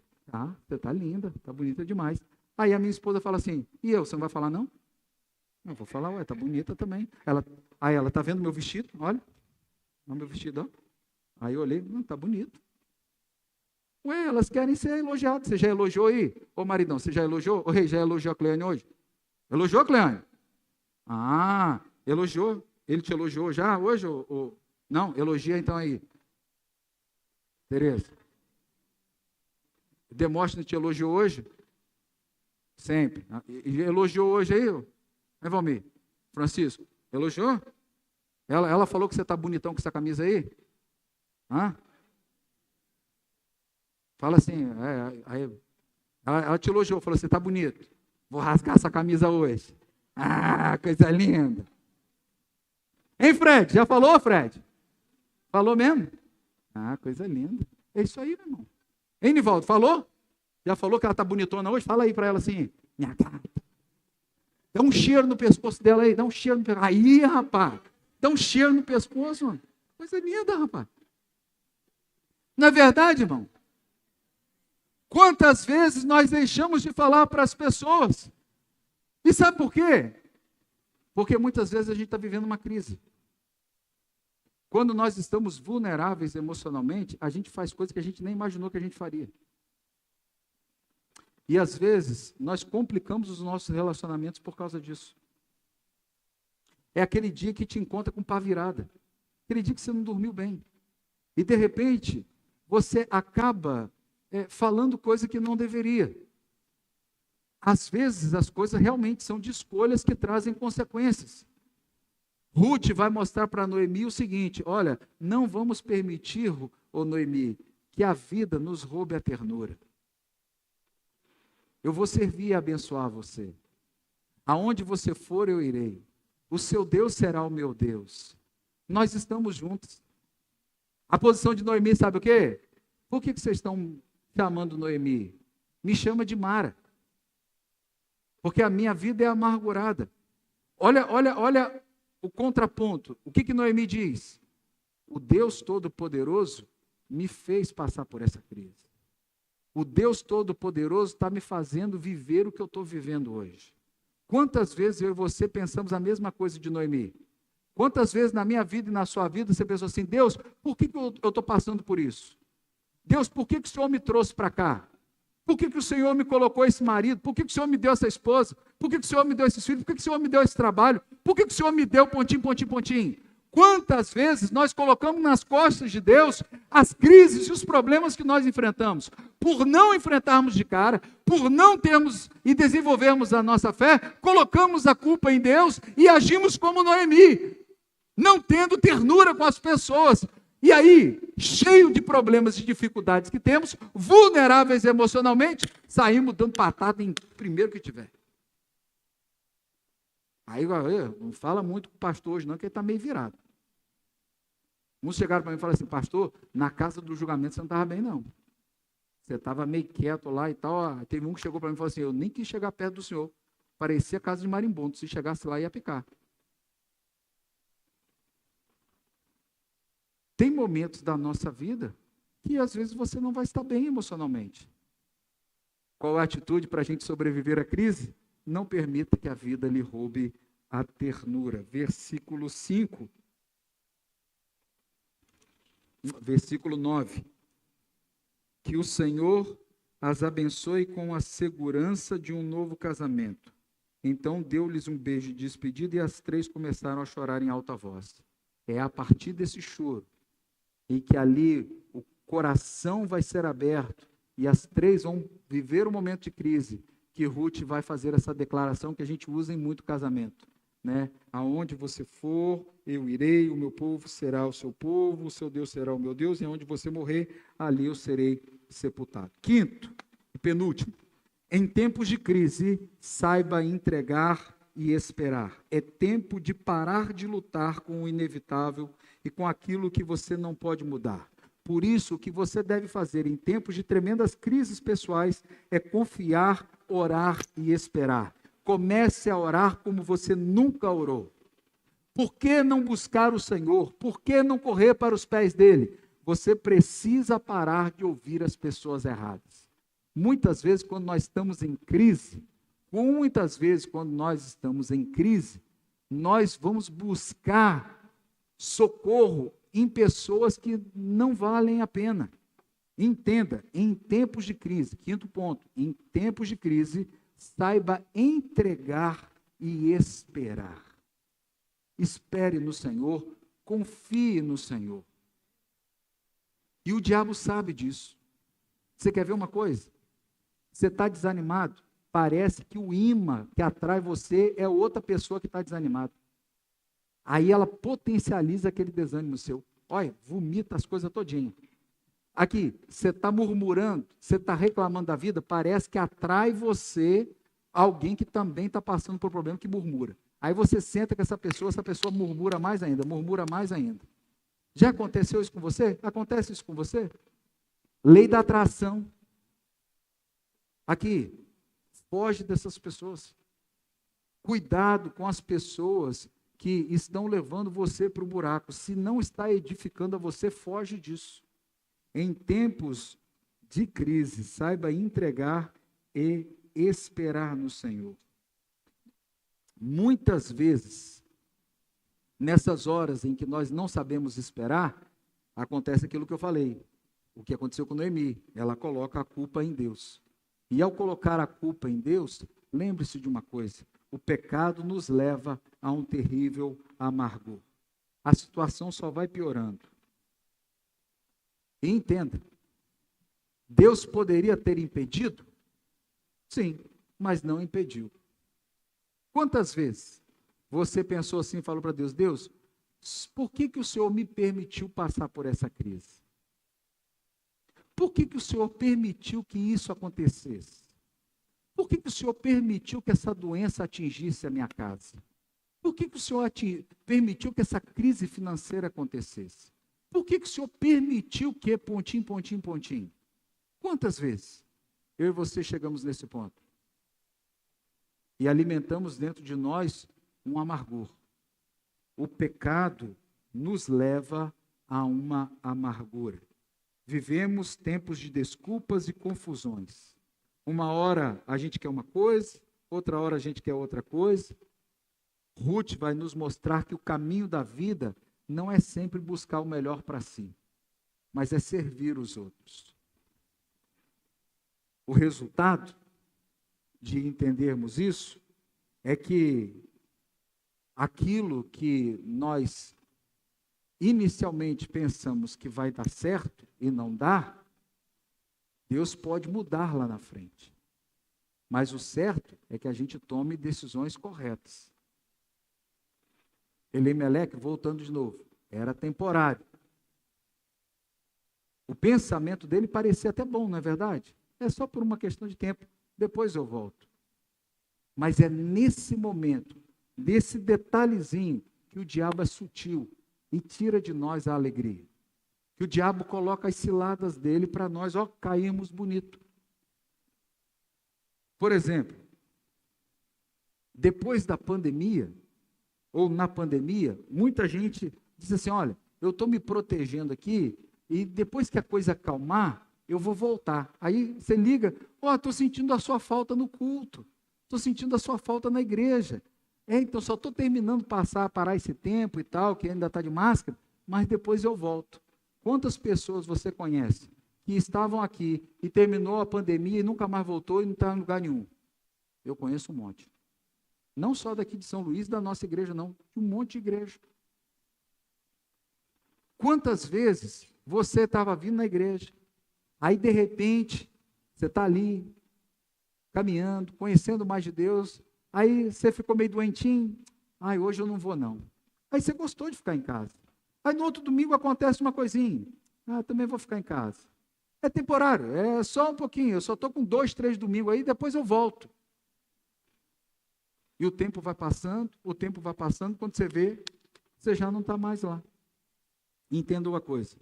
você está linda, está bonita demais. Aí a minha esposa fala assim, e eu, você não vai falar não? Não, vou falar, está bonita também. Aí ela, está vendo meu vestido? Olha meu vestido, ó. Aí eu olhei, está bonito. Elas querem ser elogiadas. Você já elogiou aí? Ô maridão, você já elogiou? Ô rei, já elogiou a Cleane hoje? Elogiou, Cleane? Elogiou. Ele te elogiou já hoje? Não, elogia então aí. Tereza. Demóstenes te elogiou hoje? Sempre. Elogiou hoje aí? Valmir? Francisco, elogiou? Ela falou que você está bonitão com essa camisa aí? Fala assim, ela te elogiou, falou, você está bonito. Vou rasgar essa camisa hoje. Coisa linda. Hein, Fred? Já falou, Fred? Falou mesmo? Coisa linda. É isso aí, meu irmão. Hein, Nivaldo, falou? Já falou que ela está bonitona hoje? Fala aí para ela assim, minha gata. Dá um cheiro no pescoço dela aí, dá um cheiro no pescoço. Aí, rapaz, dá um cheiro no pescoço, mano. Coisa linda, rapaz. Não é verdade, irmão? Quantas vezes nós deixamos de falar para as pessoas? E sabe por quê? Porque muitas vezes a gente está vivendo uma crise. Quando nós estamos vulneráveis emocionalmente, a gente faz coisas que a gente nem imaginou que a gente faria. E às vezes, nós complicamos os nossos relacionamentos por causa disso. É aquele dia que te encontra com pá virada. Aquele dia que você não dormiu bem. E de repente, você acaba falando coisa que não deveria. Às vezes, as coisas realmente são de escolhas que trazem consequências. Ruth vai mostrar para Noemi o seguinte: olha, não vamos permitir, ô Noemi, que a vida nos roube a ternura. Eu vou servir e abençoar você. Aonde você for, eu irei. O seu Deus será o meu Deus. Nós estamos juntos. A posição de Noemi, sabe o quê? Por que vocês estão chamando Noemi? Me chama de Mara. Porque a minha vida é amargurada. Olha o contraponto. O que Noemi diz? O Deus Todo-Poderoso me fez passar por essa crise. O Deus Todo-Poderoso está me fazendo viver o que eu estou vivendo hoje. Quantas vezes eu e você pensamos a mesma coisa de Noemi? Quantas vezes na minha vida e na sua vida você pensou assim: Deus, por que eu estou passando por isso? Deus, por que o Senhor me trouxe para cá? Por que o Senhor me colocou esse marido? Por que o Senhor me deu essa esposa? Por que o Senhor me deu esses filhos? Por que o Senhor me deu esse trabalho? Por que o Senhor me deu pontinho, pontinho, pontinho? Quantas vezes nós colocamos nas costas de Deus as crises e os problemas que nós enfrentamos? Por não enfrentarmos de cara, por não termos e desenvolvermos a nossa fé, colocamos a culpa em Deus e agimos como Noemi, não tendo ternura com as pessoas. E aí, cheio de problemas e dificuldades que temos, vulneráveis emocionalmente, saímos dando patada em primeiro que tiver. Aí, não fala muito com o pastor hoje não, que ele está meio virado. Uns chegaram para mim e falaram assim: pastor, na casa do julgamento você não estava bem não. Você estava meio quieto lá e tal. Teve um que chegou para mim e falou assim: eu nem quis chegar perto do senhor. Parecia casa de marimbondo, se chegasse lá ia picar. Tem momentos da nossa vida que às vezes você não vai estar bem emocionalmente. Qual é a atitude para a gente sobreviver à crise? Não permita que a vida lhe roube a ternura. Versículo 5. Versículo 9. Que o Senhor as abençoe com a segurança de um novo casamento. Então deu-lhes um beijo de despedida e as três começaram a chorar em alta voz. É a partir desse choro em que ali o coração vai ser aberto e as três vão viver um momento de crise, que Ruth vai fazer essa declaração que a gente usa em muito casamento, né? Aonde você for, eu irei, o meu povo será o seu povo, o seu Deus será o meu Deus, e aonde você morrer, ali eu serei sepultado. Quinto e penúltimo, em tempos de crise, saiba entregar e esperar. É tempo de parar de lutar com o inevitável e com aquilo que você não pode mudar. Por isso, o que você deve fazer em tempos de tremendas crises pessoais é confiar, orar e esperar. Comece a orar como você nunca orou. Por que não buscar o Senhor? Por que não correr para os pés dele? Você precisa parar de ouvir as pessoas erradas. Muitas vezes, quando nós estamos em crise, nós vamos buscar socorro em pessoas que não valem a pena. Entenda, em tempos de crise, quinto ponto, em tempos de crise, saiba entregar e esperar. Espere no Senhor, confie no Senhor. E o diabo sabe disso. Você quer ver uma coisa? Você está desanimado, parece que o imã que atrai você é outra pessoa que está desanimada. Aí ela potencializa aquele desânimo seu. Olha, vomita as coisas todinhas. Aqui, você está murmurando, você está reclamando da vida, parece que atrai você alguém que também está passando por problema, que murmura. Aí você senta com essa pessoa murmura mais ainda. Já aconteceu isso com você? Acontece isso com você? Lei da atração. Aqui, foge dessas pessoas. Cuidado com as pessoas que estão levando você para o buraco. Se não está edificando a você, foge disso. Em tempos de crise, saiba entregar e esperar no Senhor. Muitas vezes, nessas horas em que nós não sabemos esperar, acontece aquilo que eu falei, o que aconteceu com Noemi, ela coloca a culpa em Deus. E ao colocar a culpa em Deus, lembre-se de uma coisa, o pecado nos leva a um terrível amargor. A situação só vai piorando. E entenda, Deus poderia ter impedido? Sim, mas não impediu. Quantas vezes você pensou assim e falou para Deus, Deus, por que o Senhor me permitiu passar por essa crise? Por que o Senhor permitiu que isso acontecesse? Por que o Senhor permitiu que essa doença atingisse a minha casa? Por que o Senhor permitiu que essa crise financeira acontecesse? Por que o Senhor permitiu que pontinho, pontinho, pontinho? Quantas vezes eu e você chegamos nesse ponto? E alimentamos dentro de nós um amargor. O pecado nos leva a uma amargura. Vivemos tempos de desculpas e confusões. Uma hora a gente quer uma coisa, outra hora a gente quer outra coisa. Ruth vai nos mostrar que o caminho da vida não é sempre buscar o melhor para si, mas é servir os outros. O resultado de entendermos isso é que aquilo que nós inicialmente pensamos que vai dar certo e não dá, Deus pode mudar lá na frente. Mas o certo é que a gente tome decisões corretas. Elimeleque, voltando de novo, era temporário. O pensamento dele parecia até bom, não é verdade? É só por uma questão de tempo, depois eu volto. Mas é nesse momento, nesse detalhezinho, que o diabo é sutil e tira de nós a alegria. Que o diabo coloca as ciladas dele para nós, cairmos bonito. Por exemplo, depois da pandemia, ou na pandemia, muita gente diz assim, olha, eu estou me protegendo aqui, e depois que a coisa acalmar, eu vou voltar. Aí você liga, estou sentindo a sua falta no culto, estou sentindo a sua falta na igreja. Então só estou terminando parar esse tempo e tal, que ainda está de máscara, mas depois eu volto. Quantas pessoas você conhece que estavam aqui e terminou a pandemia e nunca mais voltou e não está em lugar nenhum? Eu conheço um monte. Não só daqui de São Luís, da nossa igreja, não. De um monte de igreja. Quantas vezes você estava vindo na igreja, aí de repente, você está ali, caminhando, conhecendo mais de Deus, aí você ficou meio doentinho, hoje eu não vou não. Aí você gostou de ficar em casa. Aí no outro domingo acontece uma coisinha, também vou ficar em casa. É temporário, é só um pouquinho, eu só estou com 2, 3 domingos aí, depois eu volto. E o tempo vai passando, quando você vê, você já não está mais lá. Entenda uma coisa,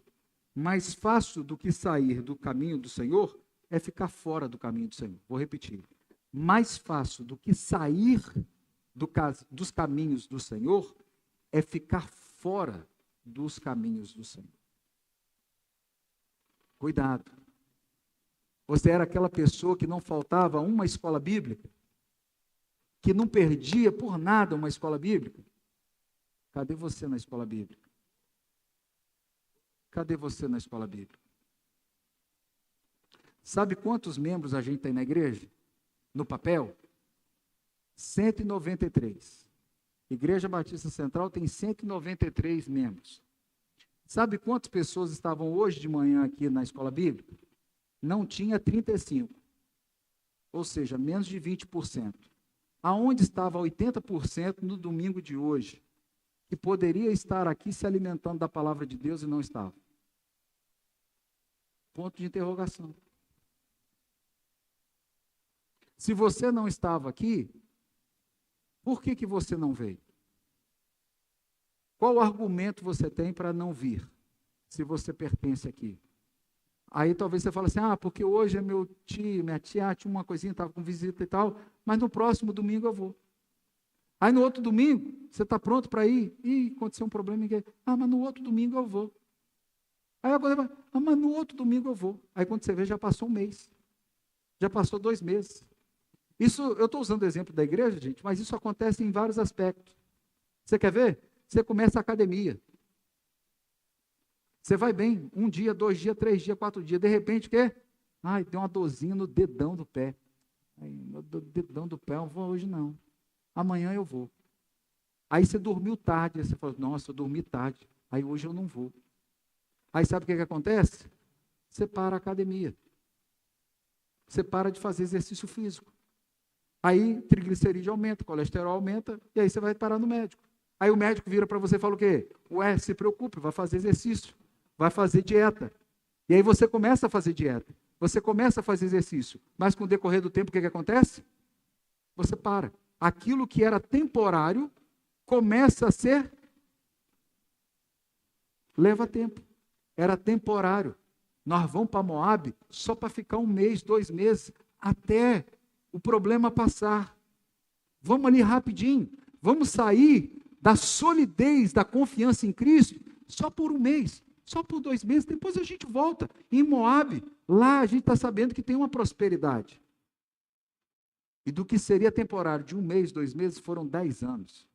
mais fácil do que sair do caminho do Senhor, é ficar fora do caminho do Senhor. Vou repetir. Mais fácil do que sair dos caminhos do Senhor, é ficar fora dos caminhos do Senhor. Cuidado. Você era aquela pessoa que não faltava uma escola bíblica? Que não perdia por nada uma escola bíblica? Cadê você na escola bíblica? Cadê você na escola bíblica? Sabe quantos membros a gente tem na igreja? No papel? 193. Igreja Batista Central tem 193 membros. Sabe quantas pessoas estavam hoje de manhã aqui na escola bíblica? Não tinha 35. Ou seja, menos de 20%. Aonde estava 80% no domingo de hoje? Que poderia estar aqui se alimentando da palavra de Deus e não estava. Ponto de interrogação. Se você não estava aqui, por que você não veio? Qual argumento você tem para não vir, se você pertence aqui? Aí talvez você fale assim, porque hoje é meu tio, minha tia, tinha uma coisinha, estava com visita e tal, mas no próximo domingo eu vou. Aí no outro domingo, você está pronto para ir? Ih, aconteceu um problema, mas no outro domingo eu vou. Aí agora, mas no outro domingo eu vou. Aí quando você vê, já passou um mês. Já passou 2 meses. Isso, eu estou usando o exemplo da igreja, gente, mas isso acontece em vários aspectos. Você quer ver? Você começa a academia. Você vai bem, 1 dia, 2 dias, 3 dias, 4 dias. De repente, o quê? Ai, tem uma dorzinha no dedão do pé. Ai, no dedão do pé, eu não vou hoje não. Amanhã eu vou. Aí você dormiu tarde, aí você fala, nossa, eu dormi tarde. Aí hoje eu não vou. Aí sabe o que acontece? Você para a academia. Você para de fazer exercício físico. Aí triglicerídeo aumenta, colesterol aumenta, e aí você vai parar no médico. Aí o médico vira para você e fala o quê? Ué, se preocupe, vai fazer exercício, vai fazer dieta. E aí você começa a fazer dieta, você começa a fazer exercício, mas com o decorrer do tempo, o que acontece? Você para. Aquilo que era temporário, começa a ser... Leva tempo. Era temporário. Nós vamos para Moabe só para ficar 1 mês, 2 meses, até o problema passar. Vamos ali rapidinho. Vamos sair da solidez, da confiança em Cristo, só por 1 mês, só por 2 meses, depois a gente volta. Em Moabe, lá a gente está sabendo que tem uma prosperidade. E do que seria temporário de 1 mês, 2 meses, foram 10 anos.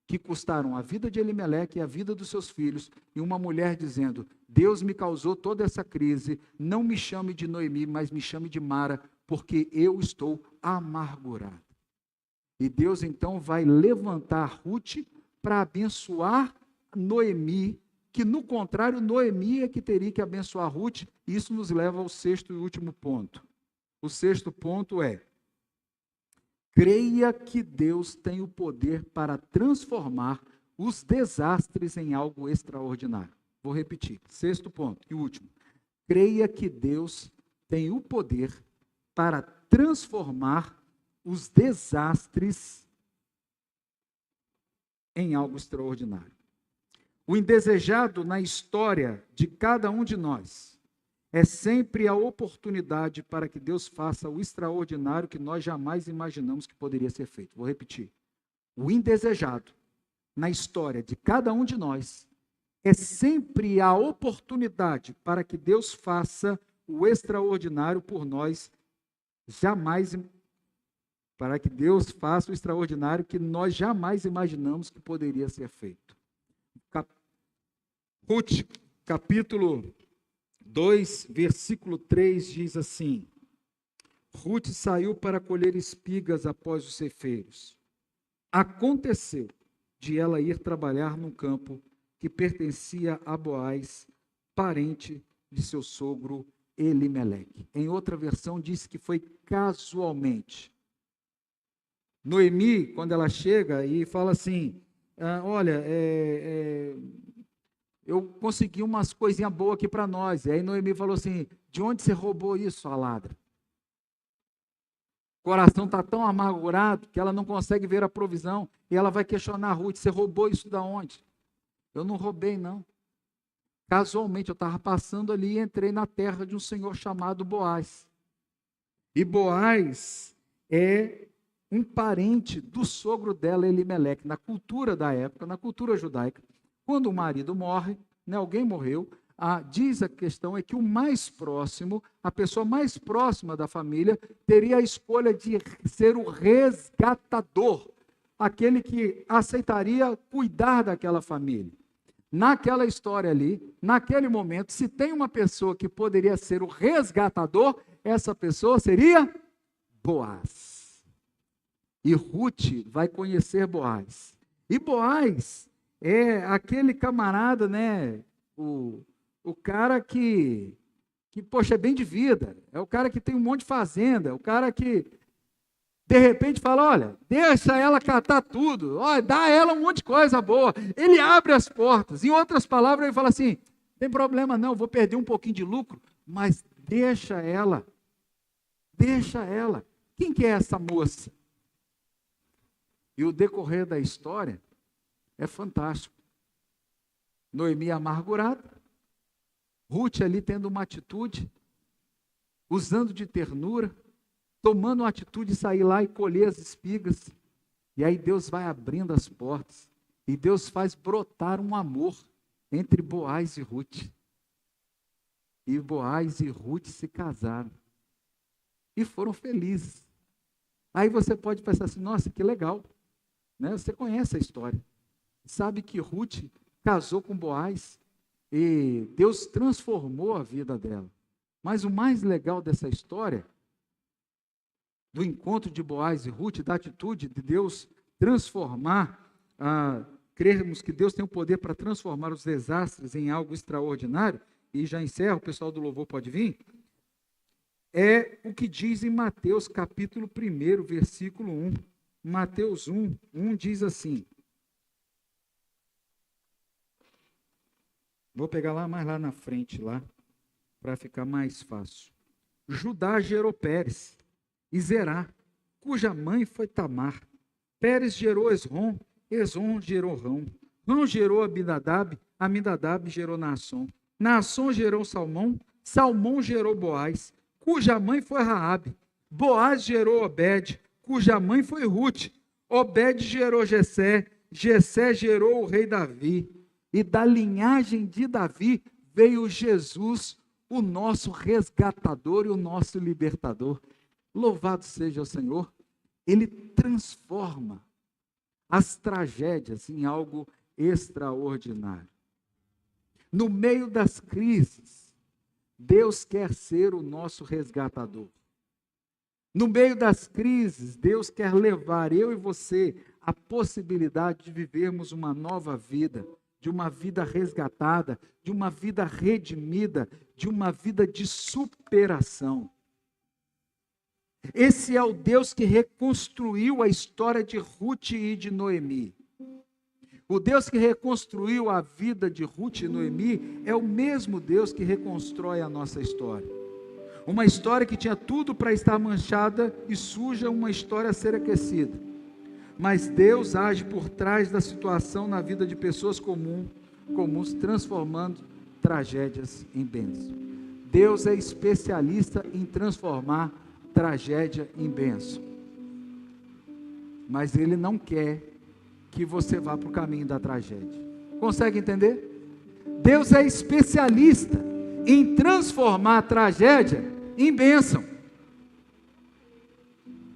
Que custaram a vida de Elimeleque e a vida dos seus filhos, e uma mulher dizendo, Deus me causou toda essa crise, não me chame de Noemi, mas me chame de Mara, porque eu estou amargurado. E Deus então vai levantar Ruth para abençoar Noemi, que no contrário, Noemi é que teria que abençoar Ruth, e isso nos leva ao 6º e último ponto. O 6º ponto é, creia que Deus tem o poder para transformar os desastres em algo extraordinário. Vou repetir, 6º ponto e último. Creia que Deus tem o poder para transformar os desastres em algo extraordinário. O indesejado na história de cada um de nós é sempre a oportunidade para que Deus faça o extraordinário que nós jamais imaginamos que poderia ser feito. Vou repetir. O indesejado na história de cada um de nós é sempre a oportunidade para que Deus faça o extraordinário por nós, para que Deus faça o extraordinário que nós jamais imaginamos que poderia ser feito. Ruth, capítulo 2, versículo 3 diz assim: Ruth saiu para colher espigas após os ceifeiros. Aconteceu de ela ir trabalhar num campo que pertencia a Boaz, parente de seu sogro Elimeleque. Em outra versão diz que foi casualmente. Noemi, quando ela chega e fala assim, olha, eu consegui umas coisinhas boas aqui para nós. E aí Noemi falou assim, de onde você roubou isso, sua ladra? O coração está tão amargurado que ela não consegue ver a provisão. E ela vai questionar a Ruth, você roubou isso da onde? Eu não roubei, não. Casualmente, eu estava passando ali e entrei na terra de um senhor chamado Boaz. E Boaz é um parente do sogro dela, Elimeleque. Na cultura da época, na cultura judaica, quando o marido morre, alguém morreu, diz a questão é que o mais próximo, a pessoa mais próxima da família, teria a escolha de ser o resgatador, aquele que aceitaria cuidar daquela família. Naquela história ali, naquele momento, se tem uma pessoa que poderia ser o resgatador, essa pessoa seria Boaz. E Ruth vai conhecer Boaz. E Boaz é aquele camarada, o cara que, poxa, é bem de vida, é o cara que tem um monte de fazenda, é o cara que, de repente, fala, olha, deixa ela catar tudo, olha, dá a ela um monte de coisa boa. Ele abre as portas. Em outras palavras, ele fala assim, não tem problema não, vou perder um pouquinho de lucro, mas deixa ela. Deixa ela. Quem que é essa moça? E o decorrer da história é fantástico. Noemi amargurada, Ruth ali tendo uma atitude, usando de ternura, tomando uma atitude de sair lá e colher as espigas. E aí Deus vai abrindo as portas. E Deus faz brotar um amor entre Boaz e Ruth. E Boaz e Ruth se casaram. E foram felizes. Aí você pode pensar assim, nossa, que legal. Né? Você conhece a história. Sabe que Ruth casou com Boaz e Deus transformou a vida dela. Mas o mais legal dessa história, do encontro de Boaz e Ruth, da atitude de Deus transformar, crermos que Deus tem o poder para transformar os desastres em algo extraordinário, e já encerro, o pessoal do louvor pode vir, é o que diz em Mateus capítulo 1, versículo 1. Mateus 1 diz assim, vou pegar mais lá na frente, para ficar mais fácil. Judá gerou Pérez e Zerá, cuja mãe foi Tamar. Pérez gerou Esrom, Esrom gerou Rão. Rão gerou Aminadab, Aminadab gerou Naasson. Naasson gerou Salmão, Salmão gerou Boaz, cuja mãe foi Raabe. Boaz gerou Obed, cuja mãe foi Ruth. Obed gerou Jessé, Jessé gerou o rei Davi. E da linhagem de Davi veio Jesus, o nosso resgatador e o nosso libertador. Louvado seja o Senhor. Ele transforma as tragédias em algo extraordinário. No meio das crises, Deus quer ser o nosso resgatador. No meio das crises, Deus quer levar eu e você a possibilidade de vivermos uma nova vida, de uma vida resgatada, de uma vida redimida, de uma vida de superação. Esse é o Deus que reconstruiu a história de Ruth e de Noemi. O Deus que reconstruiu a vida de Ruth e Noemi é o mesmo Deus que reconstrói a nossa história. Uma história que tinha tudo para estar manchada e suja, uma história a ser aquecida. Mas Deus age por trás da situação na vida de pessoas comuns, transformando tragédias em bênção. Deus é especialista em transformar tragédia em bênção. Mas Ele não quer que você vá para o caminho da tragédia. Consegue entender? Deus é especialista em transformar a tragédia em bênção.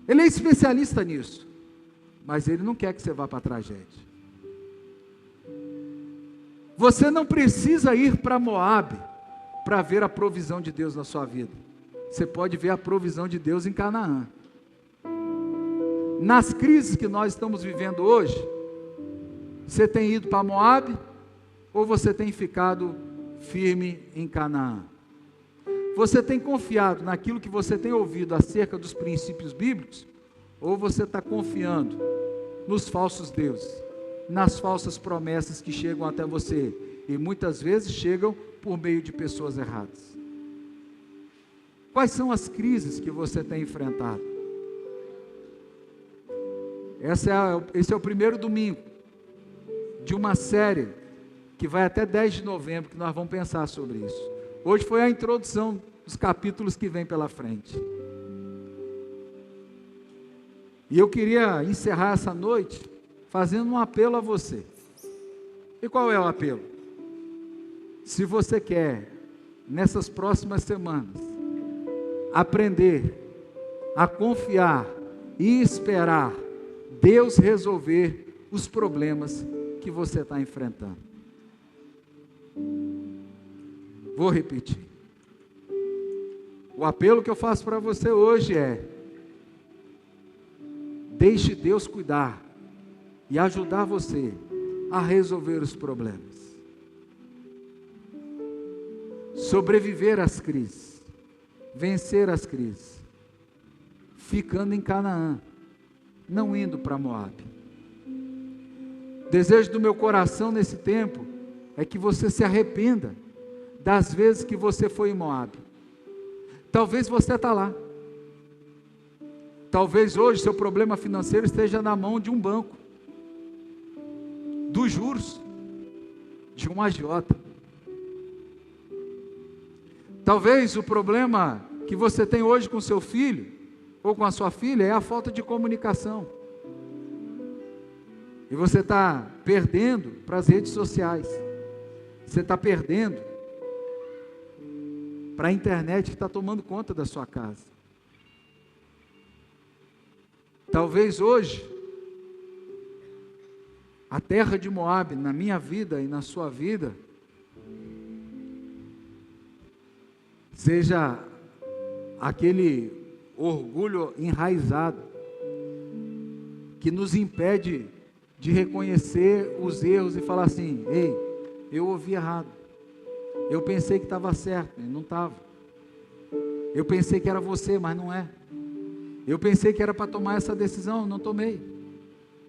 Ele é especialista nisso. Mas Ele não quer que você vá para a tragédia. Você não precisa ir para Moabe para ver a provisão de Deus na sua vida. Você pode ver a provisão de Deus em Canaã. Nas crises que nós estamos vivendo hoje, você tem ido para Moabe ou você tem ficado firme em Canaã? Você tem confiado naquilo que você tem ouvido acerca dos princípios bíblicos? Ou você está confiando nos falsos deuses, nas falsas promessas que chegam até você e muitas vezes chegam por meio de pessoas erradas? Quais são as crises que você tem enfrentado? Esse é o primeiro domingo de uma série que vai até 10 de novembro, que nós vamos pensar sobre isso. Hoje foi a introdução dos capítulos que vem pela frente. E eu queria encerrar essa noite fazendo um apelo a você. E qual é o apelo? Se você quer, nessas próximas semanas, aprender a confiar e esperar Deus resolver os problemas que você está enfrentando. Vou repetir. O apelo que eu faço para você hoje é: deixe Deus cuidar e ajudar você a resolver os problemas. Sobreviver às crises, vencer as crises, ficando em Canaã, não indo para Moabe. Desejo do meu coração nesse tempo é que você se arrependa das vezes que você foi em Moabe. Talvez você está lá. Talvez hoje seu problema financeiro esteja na mão de um banco, dos juros, de um agiota. Talvez o problema que você tem hoje com seu filho, ou com a sua filha, é a falta de comunicação. E você está perdendo para as redes sociais. Você está perdendo para a internet que está tomando conta da sua casa. Talvez hoje, a terra de Moabe, na minha vida e na sua vida, seja aquele orgulho enraizado, que nos impede de reconhecer os erros e falar assim: ei, eu ouvi errado, eu pensei que estava certo, e não estava, eu pensei que era você, mas não é, eu pensei que era para tomar essa decisão, não tomei,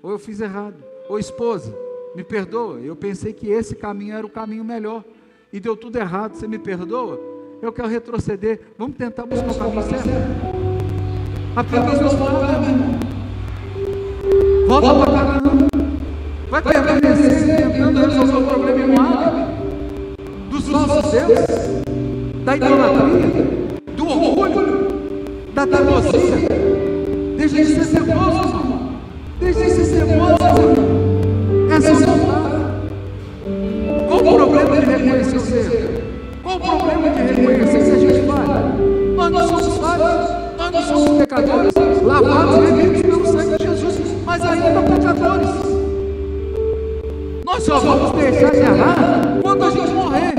ou eu fiz errado. Ô esposa, me perdoa, eu pensei que esse caminho era o caminho melhor, e deu tudo errado, você me perdoa? Eu quero retroceder, vamos tentar buscar o caminho certo. Aprenda os meus planos, meu irmão. Volta para cá, não. Vai permanecer tentando resolver o problema em Moabe, dos falsos deuses, da idolatria, do orgulho, da teimosia. Deixa de ser teimoso, irmão. Deixa de ser teimoso, irmão. Essa é a vontade. Qual o problema de reconhecer o erro? Qual o problema de reconhecer se a gente falha? Nós não somos falhos, nós não somos pecadores, lavados e remidos pelo sangue de Jesus, mas ainda pecadores. Nós só vamos deixar de errar quando a gente morrer.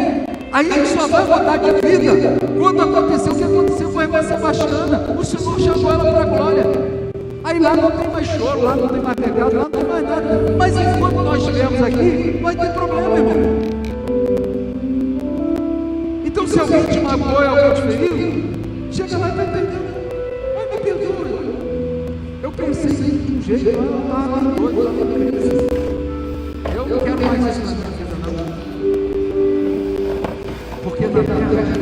Aí a gente só vai mudar de vida quando acontecer o que aconteceu com a irmã Sebastiana. O Senhor chamou ela para a glória. Aí lá não tem mais choro, lá não tem mais pecado, lá não tem mais nada. Mas enquanto nós estivermos aqui, vai ter problema, irmão. Então se alguém te magoou e alguém te feriu, chega lá e vai perdendo. Mas me perdoa. Eu pensei de um jeito, eu estava doido, eu não quero mais isso na minha vida, não. Porque na terra de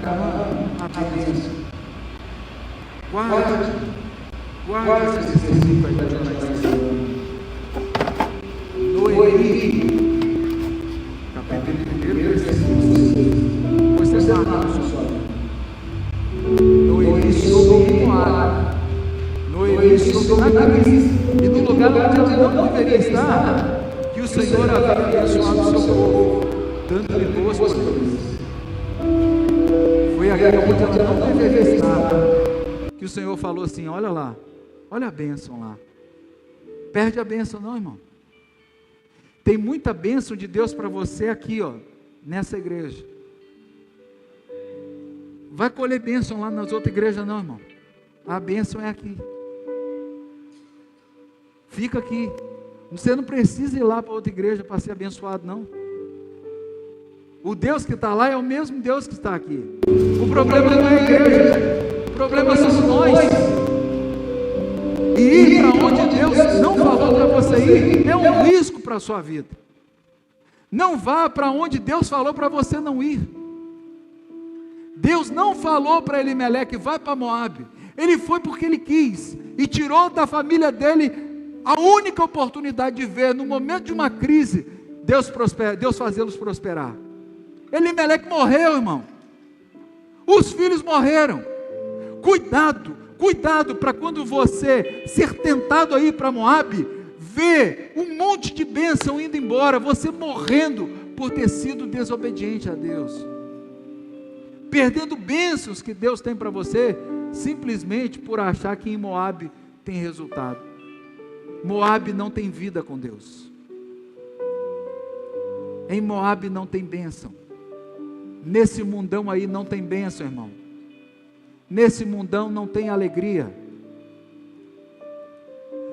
Canaã há bênção. Guarde esse versículo aí da Jonas. Noemi, capítulo 1, versículo 6. Você marca no seu olho. Noemi soube em Moabe. Noemi soube na crise. E no lugar onde ela não deveria estar, que o Senhor havia abençoado o seu povo, dando-lhe boas coisas. Foi aqui onde ela não deveria estar, que o Senhor falou assim: olha lá, olha a bênção lá. Perde a bênção não, irmão. Tem muita bênção de Deus para você aqui, ó, nessa igreja. Vai colher bênção lá nas outras igrejas não, irmão. A bênção é aqui. Fica aqui. Você não precisa ir lá para outra igreja para ser abençoado, não. O Deus que está lá é o mesmo Deus que está aqui. O problema não é a igreja, o problema somos nós. E ir para onde Deus não falou para você ir é um risco para a sua vida. Não vá para onde Deus falou para você não ir. Deus não falou para Elimeleque: vai para Moabe. Ele foi porque ele quis e tirou da família dele a única oportunidade de ver, no momento de uma crise, Deus fazê-los prosperar. Elimeleque morreu, irmão. Os filhos morreram. Cuidado para quando você ser tentado a ir para Moabe, ver um monte de bênção indo embora, você morrendo por ter sido desobediente a Deus, perdendo bênçãos que Deus tem para você, simplesmente por achar que em Moabe tem resultado. Moabe não tem vida com Deus. Em Moabe não tem bênção. Nesse mundão aí não tem bênção, irmão. Nesse mundão não tem alegria.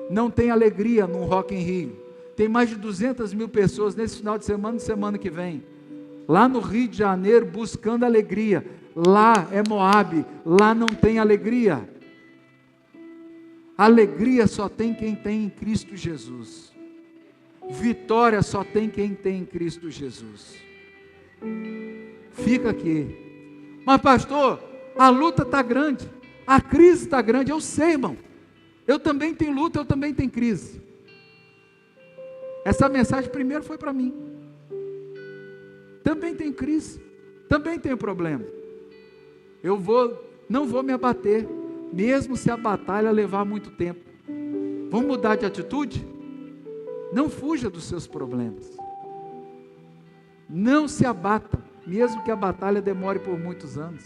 Não tem alegria no Rock in Rio. Tem mais de 200 mil pessoas nesse final de semana e semana que vem, lá no Rio de Janeiro, buscando alegria. Lá é Moabe, lá não tem alegria. Alegria só tem quem tem em Cristo Jesus. Vitória só tem quem tem em Cristo Jesus. Fica aqui. Mas pastor, a luta está grande, a crise está grande. Eu sei, irmão. Eu também tenho luta, eu também tenho crise. Essa mensagem primeiro foi para mim. Também tenho crise, também tenho problema. Não vou me abater, mesmo se a batalha levar muito tempo. Vamos mudar de atitude? Não fuja dos seus problemas. Não se abata, mesmo que a batalha demore por muitos anos.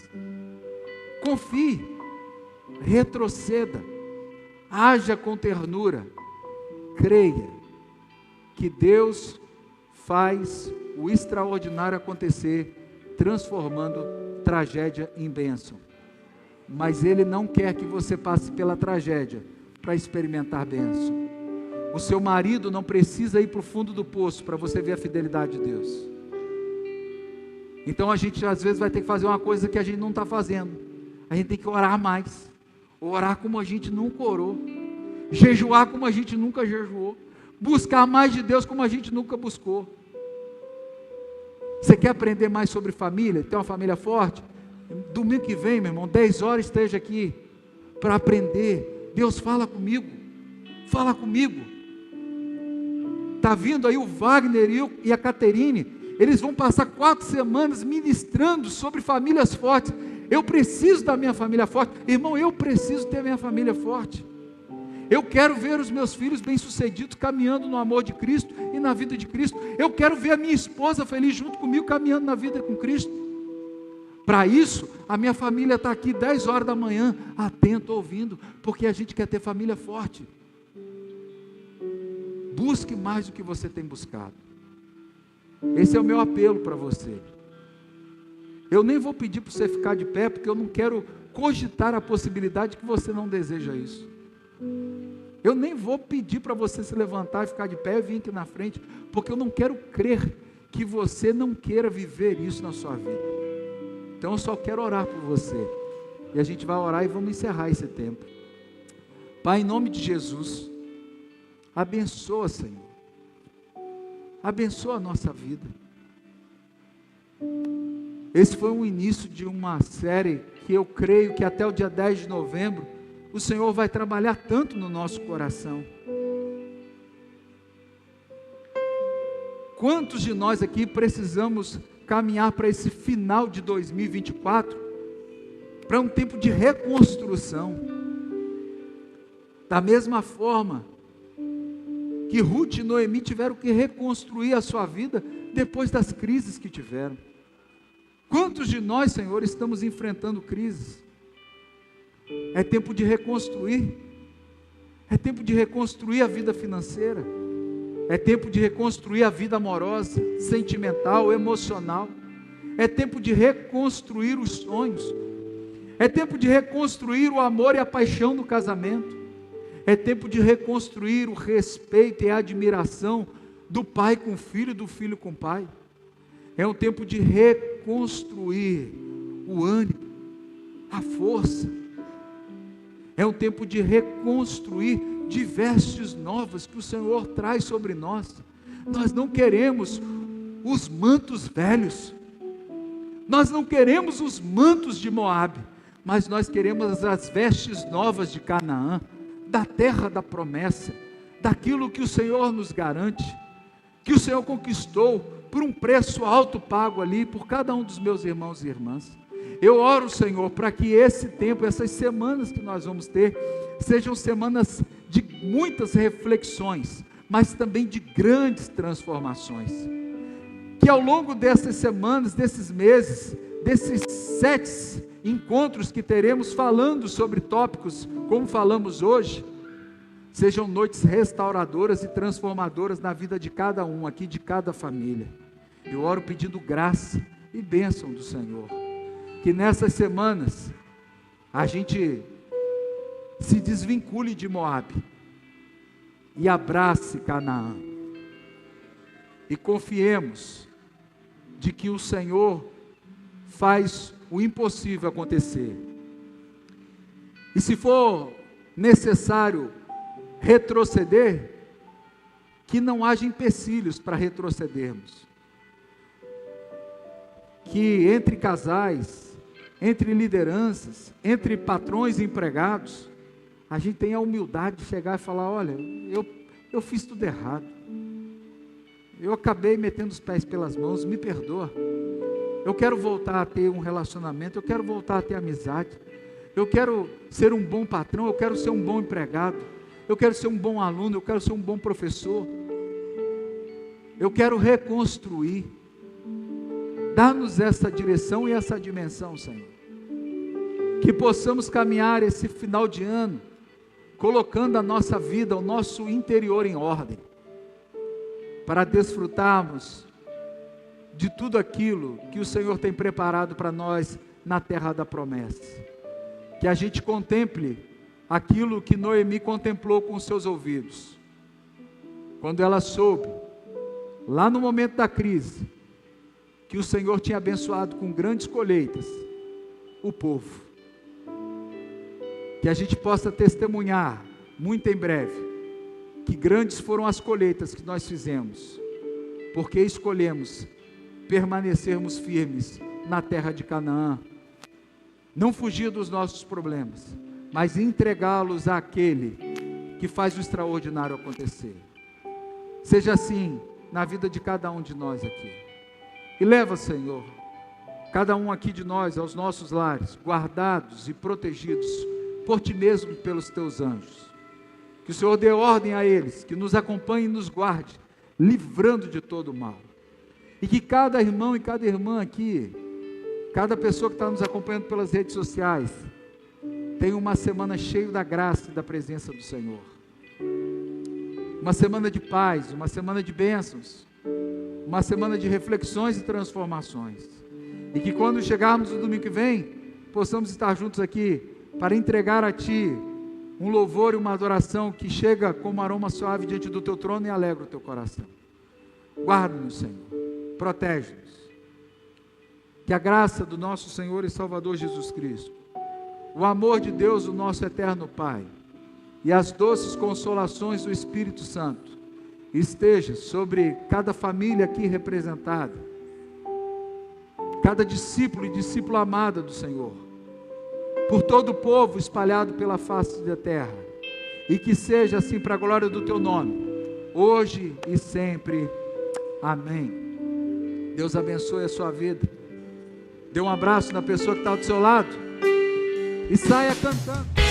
Confie, retroceda, haja com ternura, creia que Deus faz o extraordinário acontecer, transformando tragédia em bênção. Mas Ele não quer que você passe pela tragédia para experimentar bênção. O seu marido não precisa ir para o fundo do poço para você ver a fidelidade de Deus. Então a gente às vezes vai ter que fazer uma coisa que a gente não está fazendo. A gente tem que orar mais, orar como a gente nunca orou, jejuar como a gente nunca jejuou, buscar mais de Deus como a gente nunca buscou. Você quer aprender mais sobre família, ter uma família forte? Domingo que vem, meu irmão, 10 horas esteja aqui para aprender. Deus fala comigo, fala comigo. Está vindo aí o Wagner e a Caterine, eles vão passar 4 semanas ministrando sobre famílias fortes. Eu preciso da minha família forte, irmão, eu preciso ter minha família forte. Eu quero ver os meus filhos bem-sucedidos, caminhando no amor de Cristo e na vida de Cristo. Eu quero ver a minha esposa feliz junto comigo, caminhando na vida com Cristo. Para isso, a minha família está aqui 10 horas da manhã, atento, ouvindo, porque a gente quer ter família forte. Busque mais do que você tem buscado. Esse é o meu apelo para você. Eu nem vou pedir para você ficar de pé, porque eu não quero cogitar a possibilidade que você não deseja isso. Eu nem vou pedir para você se levantar e ficar de pé e vir aqui na frente, porque eu não quero crer que você não queira viver isso na sua vida. Então eu só quero orar por você, e a gente vai orar e vamos encerrar esse tempo. Pai, em nome de Jesus, abençoa, Senhor, abençoa a nossa vida. Esse foi o início de uma série que eu creio que até o dia 10 de novembro, o Senhor vai trabalhar tanto no nosso coração. Quantos de nós aqui precisamos caminhar para esse final de 2024, para um tempo de reconstrução? Da mesma forma que Ruth e Noemi tiveram que reconstruir a sua vida depois das crises que tiveram. Quantos de nós, Senhor, estamos enfrentando crises? É tempo de reconstruir. É tempo de reconstruir a vida financeira. É tempo de reconstruir a vida amorosa, sentimental, emocional. É tempo de reconstruir os sonhos. É tempo de reconstruir o amor e a paixão do casamento. É tempo de reconstruir o respeito e a admiração do pai com o filho, do filho com o pai. É um tempo de reconstruir o ânimo, a força. É um tempo de reconstruir de vestes novas que o Senhor traz sobre nós. Nós não queremos os mantos velhos, nós não queremos os mantos de Moabe, mas nós queremos as vestes novas de Canaã, da terra da promessa, daquilo que o Senhor nos garante, que o Senhor conquistou por um preço alto pago ali por cada um dos meus irmãos e irmãs. Eu oro, Senhor, para que esse tempo, essas semanas que nós vamos ter, sejam semanas de muitas reflexões, mas também de grandes transformações. Que ao longo dessas semanas, desses meses, desses 7 encontros que teremos falando sobre tópicos como falamos hoje, sejam noites restauradoras e transformadoras na vida de cada um aqui, de cada família. Eu oro pedindo graça e bênção do Senhor. Que nessas semanas a gente se desvincule de Moabe e abrace Canaã. E confiemos de que o Senhor faz o impossível acontecer. E se for necessário retroceder, que não haja empecilhos para retrocedermos. Que entre casais, entre lideranças, entre patrões e empregados, a gente tenha a humildade de chegar e falar: olha, eu fiz tudo errado, eu acabei metendo os pés pelas mãos, me perdoa, eu quero voltar a ter um relacionamento, eu quero voltar a ter amizade, eu quero ser um bom patrão, eu quero ser um bom empregado, eu quero ser um bom aluno, eu quero ser um bom professor, eu quero reconstruir. Dá-nos essa direção e essa dimensão, Senhor. Que possamos caminhar esse final de ano, colocando a nossa vida, o nosso interior em ordem, para desfrutarmos de tudo aquilo que o Senhor tem preparado para nós na terra da promessa. Que a gente contemple aquilo que Noemi contemplou com os seus ouvidos, quando ela soube, lá no momento da crise, que o Senhor tinha abençoado com grandes colheitas o povo. Que a gente possa testemunhar, muito em breve, que grandes foram as colheitas que nós fizemos, porque escolhemos permanecermos firmes na terra de Canaã, não fugir dos nossos problemas, mas entregá-los àquele que faz o extraordinário acontecer. Seja assim na vida de cada um de nós aqui, e leva, Senhor, cada um aqui de nós aos nossos lares, guardados e protegidos por Ti mesmo e pelos Teus anjos. Que o Senhor dê ordem a eles, que nos acompanhe e nos guarde, livrando de todo o mal. E que cada irmão e cada irmã aqui, cada pessoa que está nos acompanhando pelas redes sociais, tenha uma semana cheia da graça e da presença do Senhor. Uma semana de paz, uma semana de bênçãos, uma semana de reflexões e transformações. E que quando chegarmos no domingo que vem, possamos estar juntos aqui para entregar a Ti um louvor e uma adoração que chega como aroma suave diante do Teu trono e alegra o Teu coração. Guarda-nos, Senhor, protege-nos. Que a graça do nosso Senhor e Salvador Jesus Cristo, o amor de Deus, o nosso eterno Pai, e as doces consolações do Espírito Santo, esteja sobre cada família aqui representada, cada discípulo e discípula amada do Senhor, por todo o povo espalhado pela face da terra, e que seja assim para a glória do Teu nome, hoje e sempre. Amém. Deus abençoe a sua vida. Dê um abraço na pessoa que está do seu lado e saia cantando.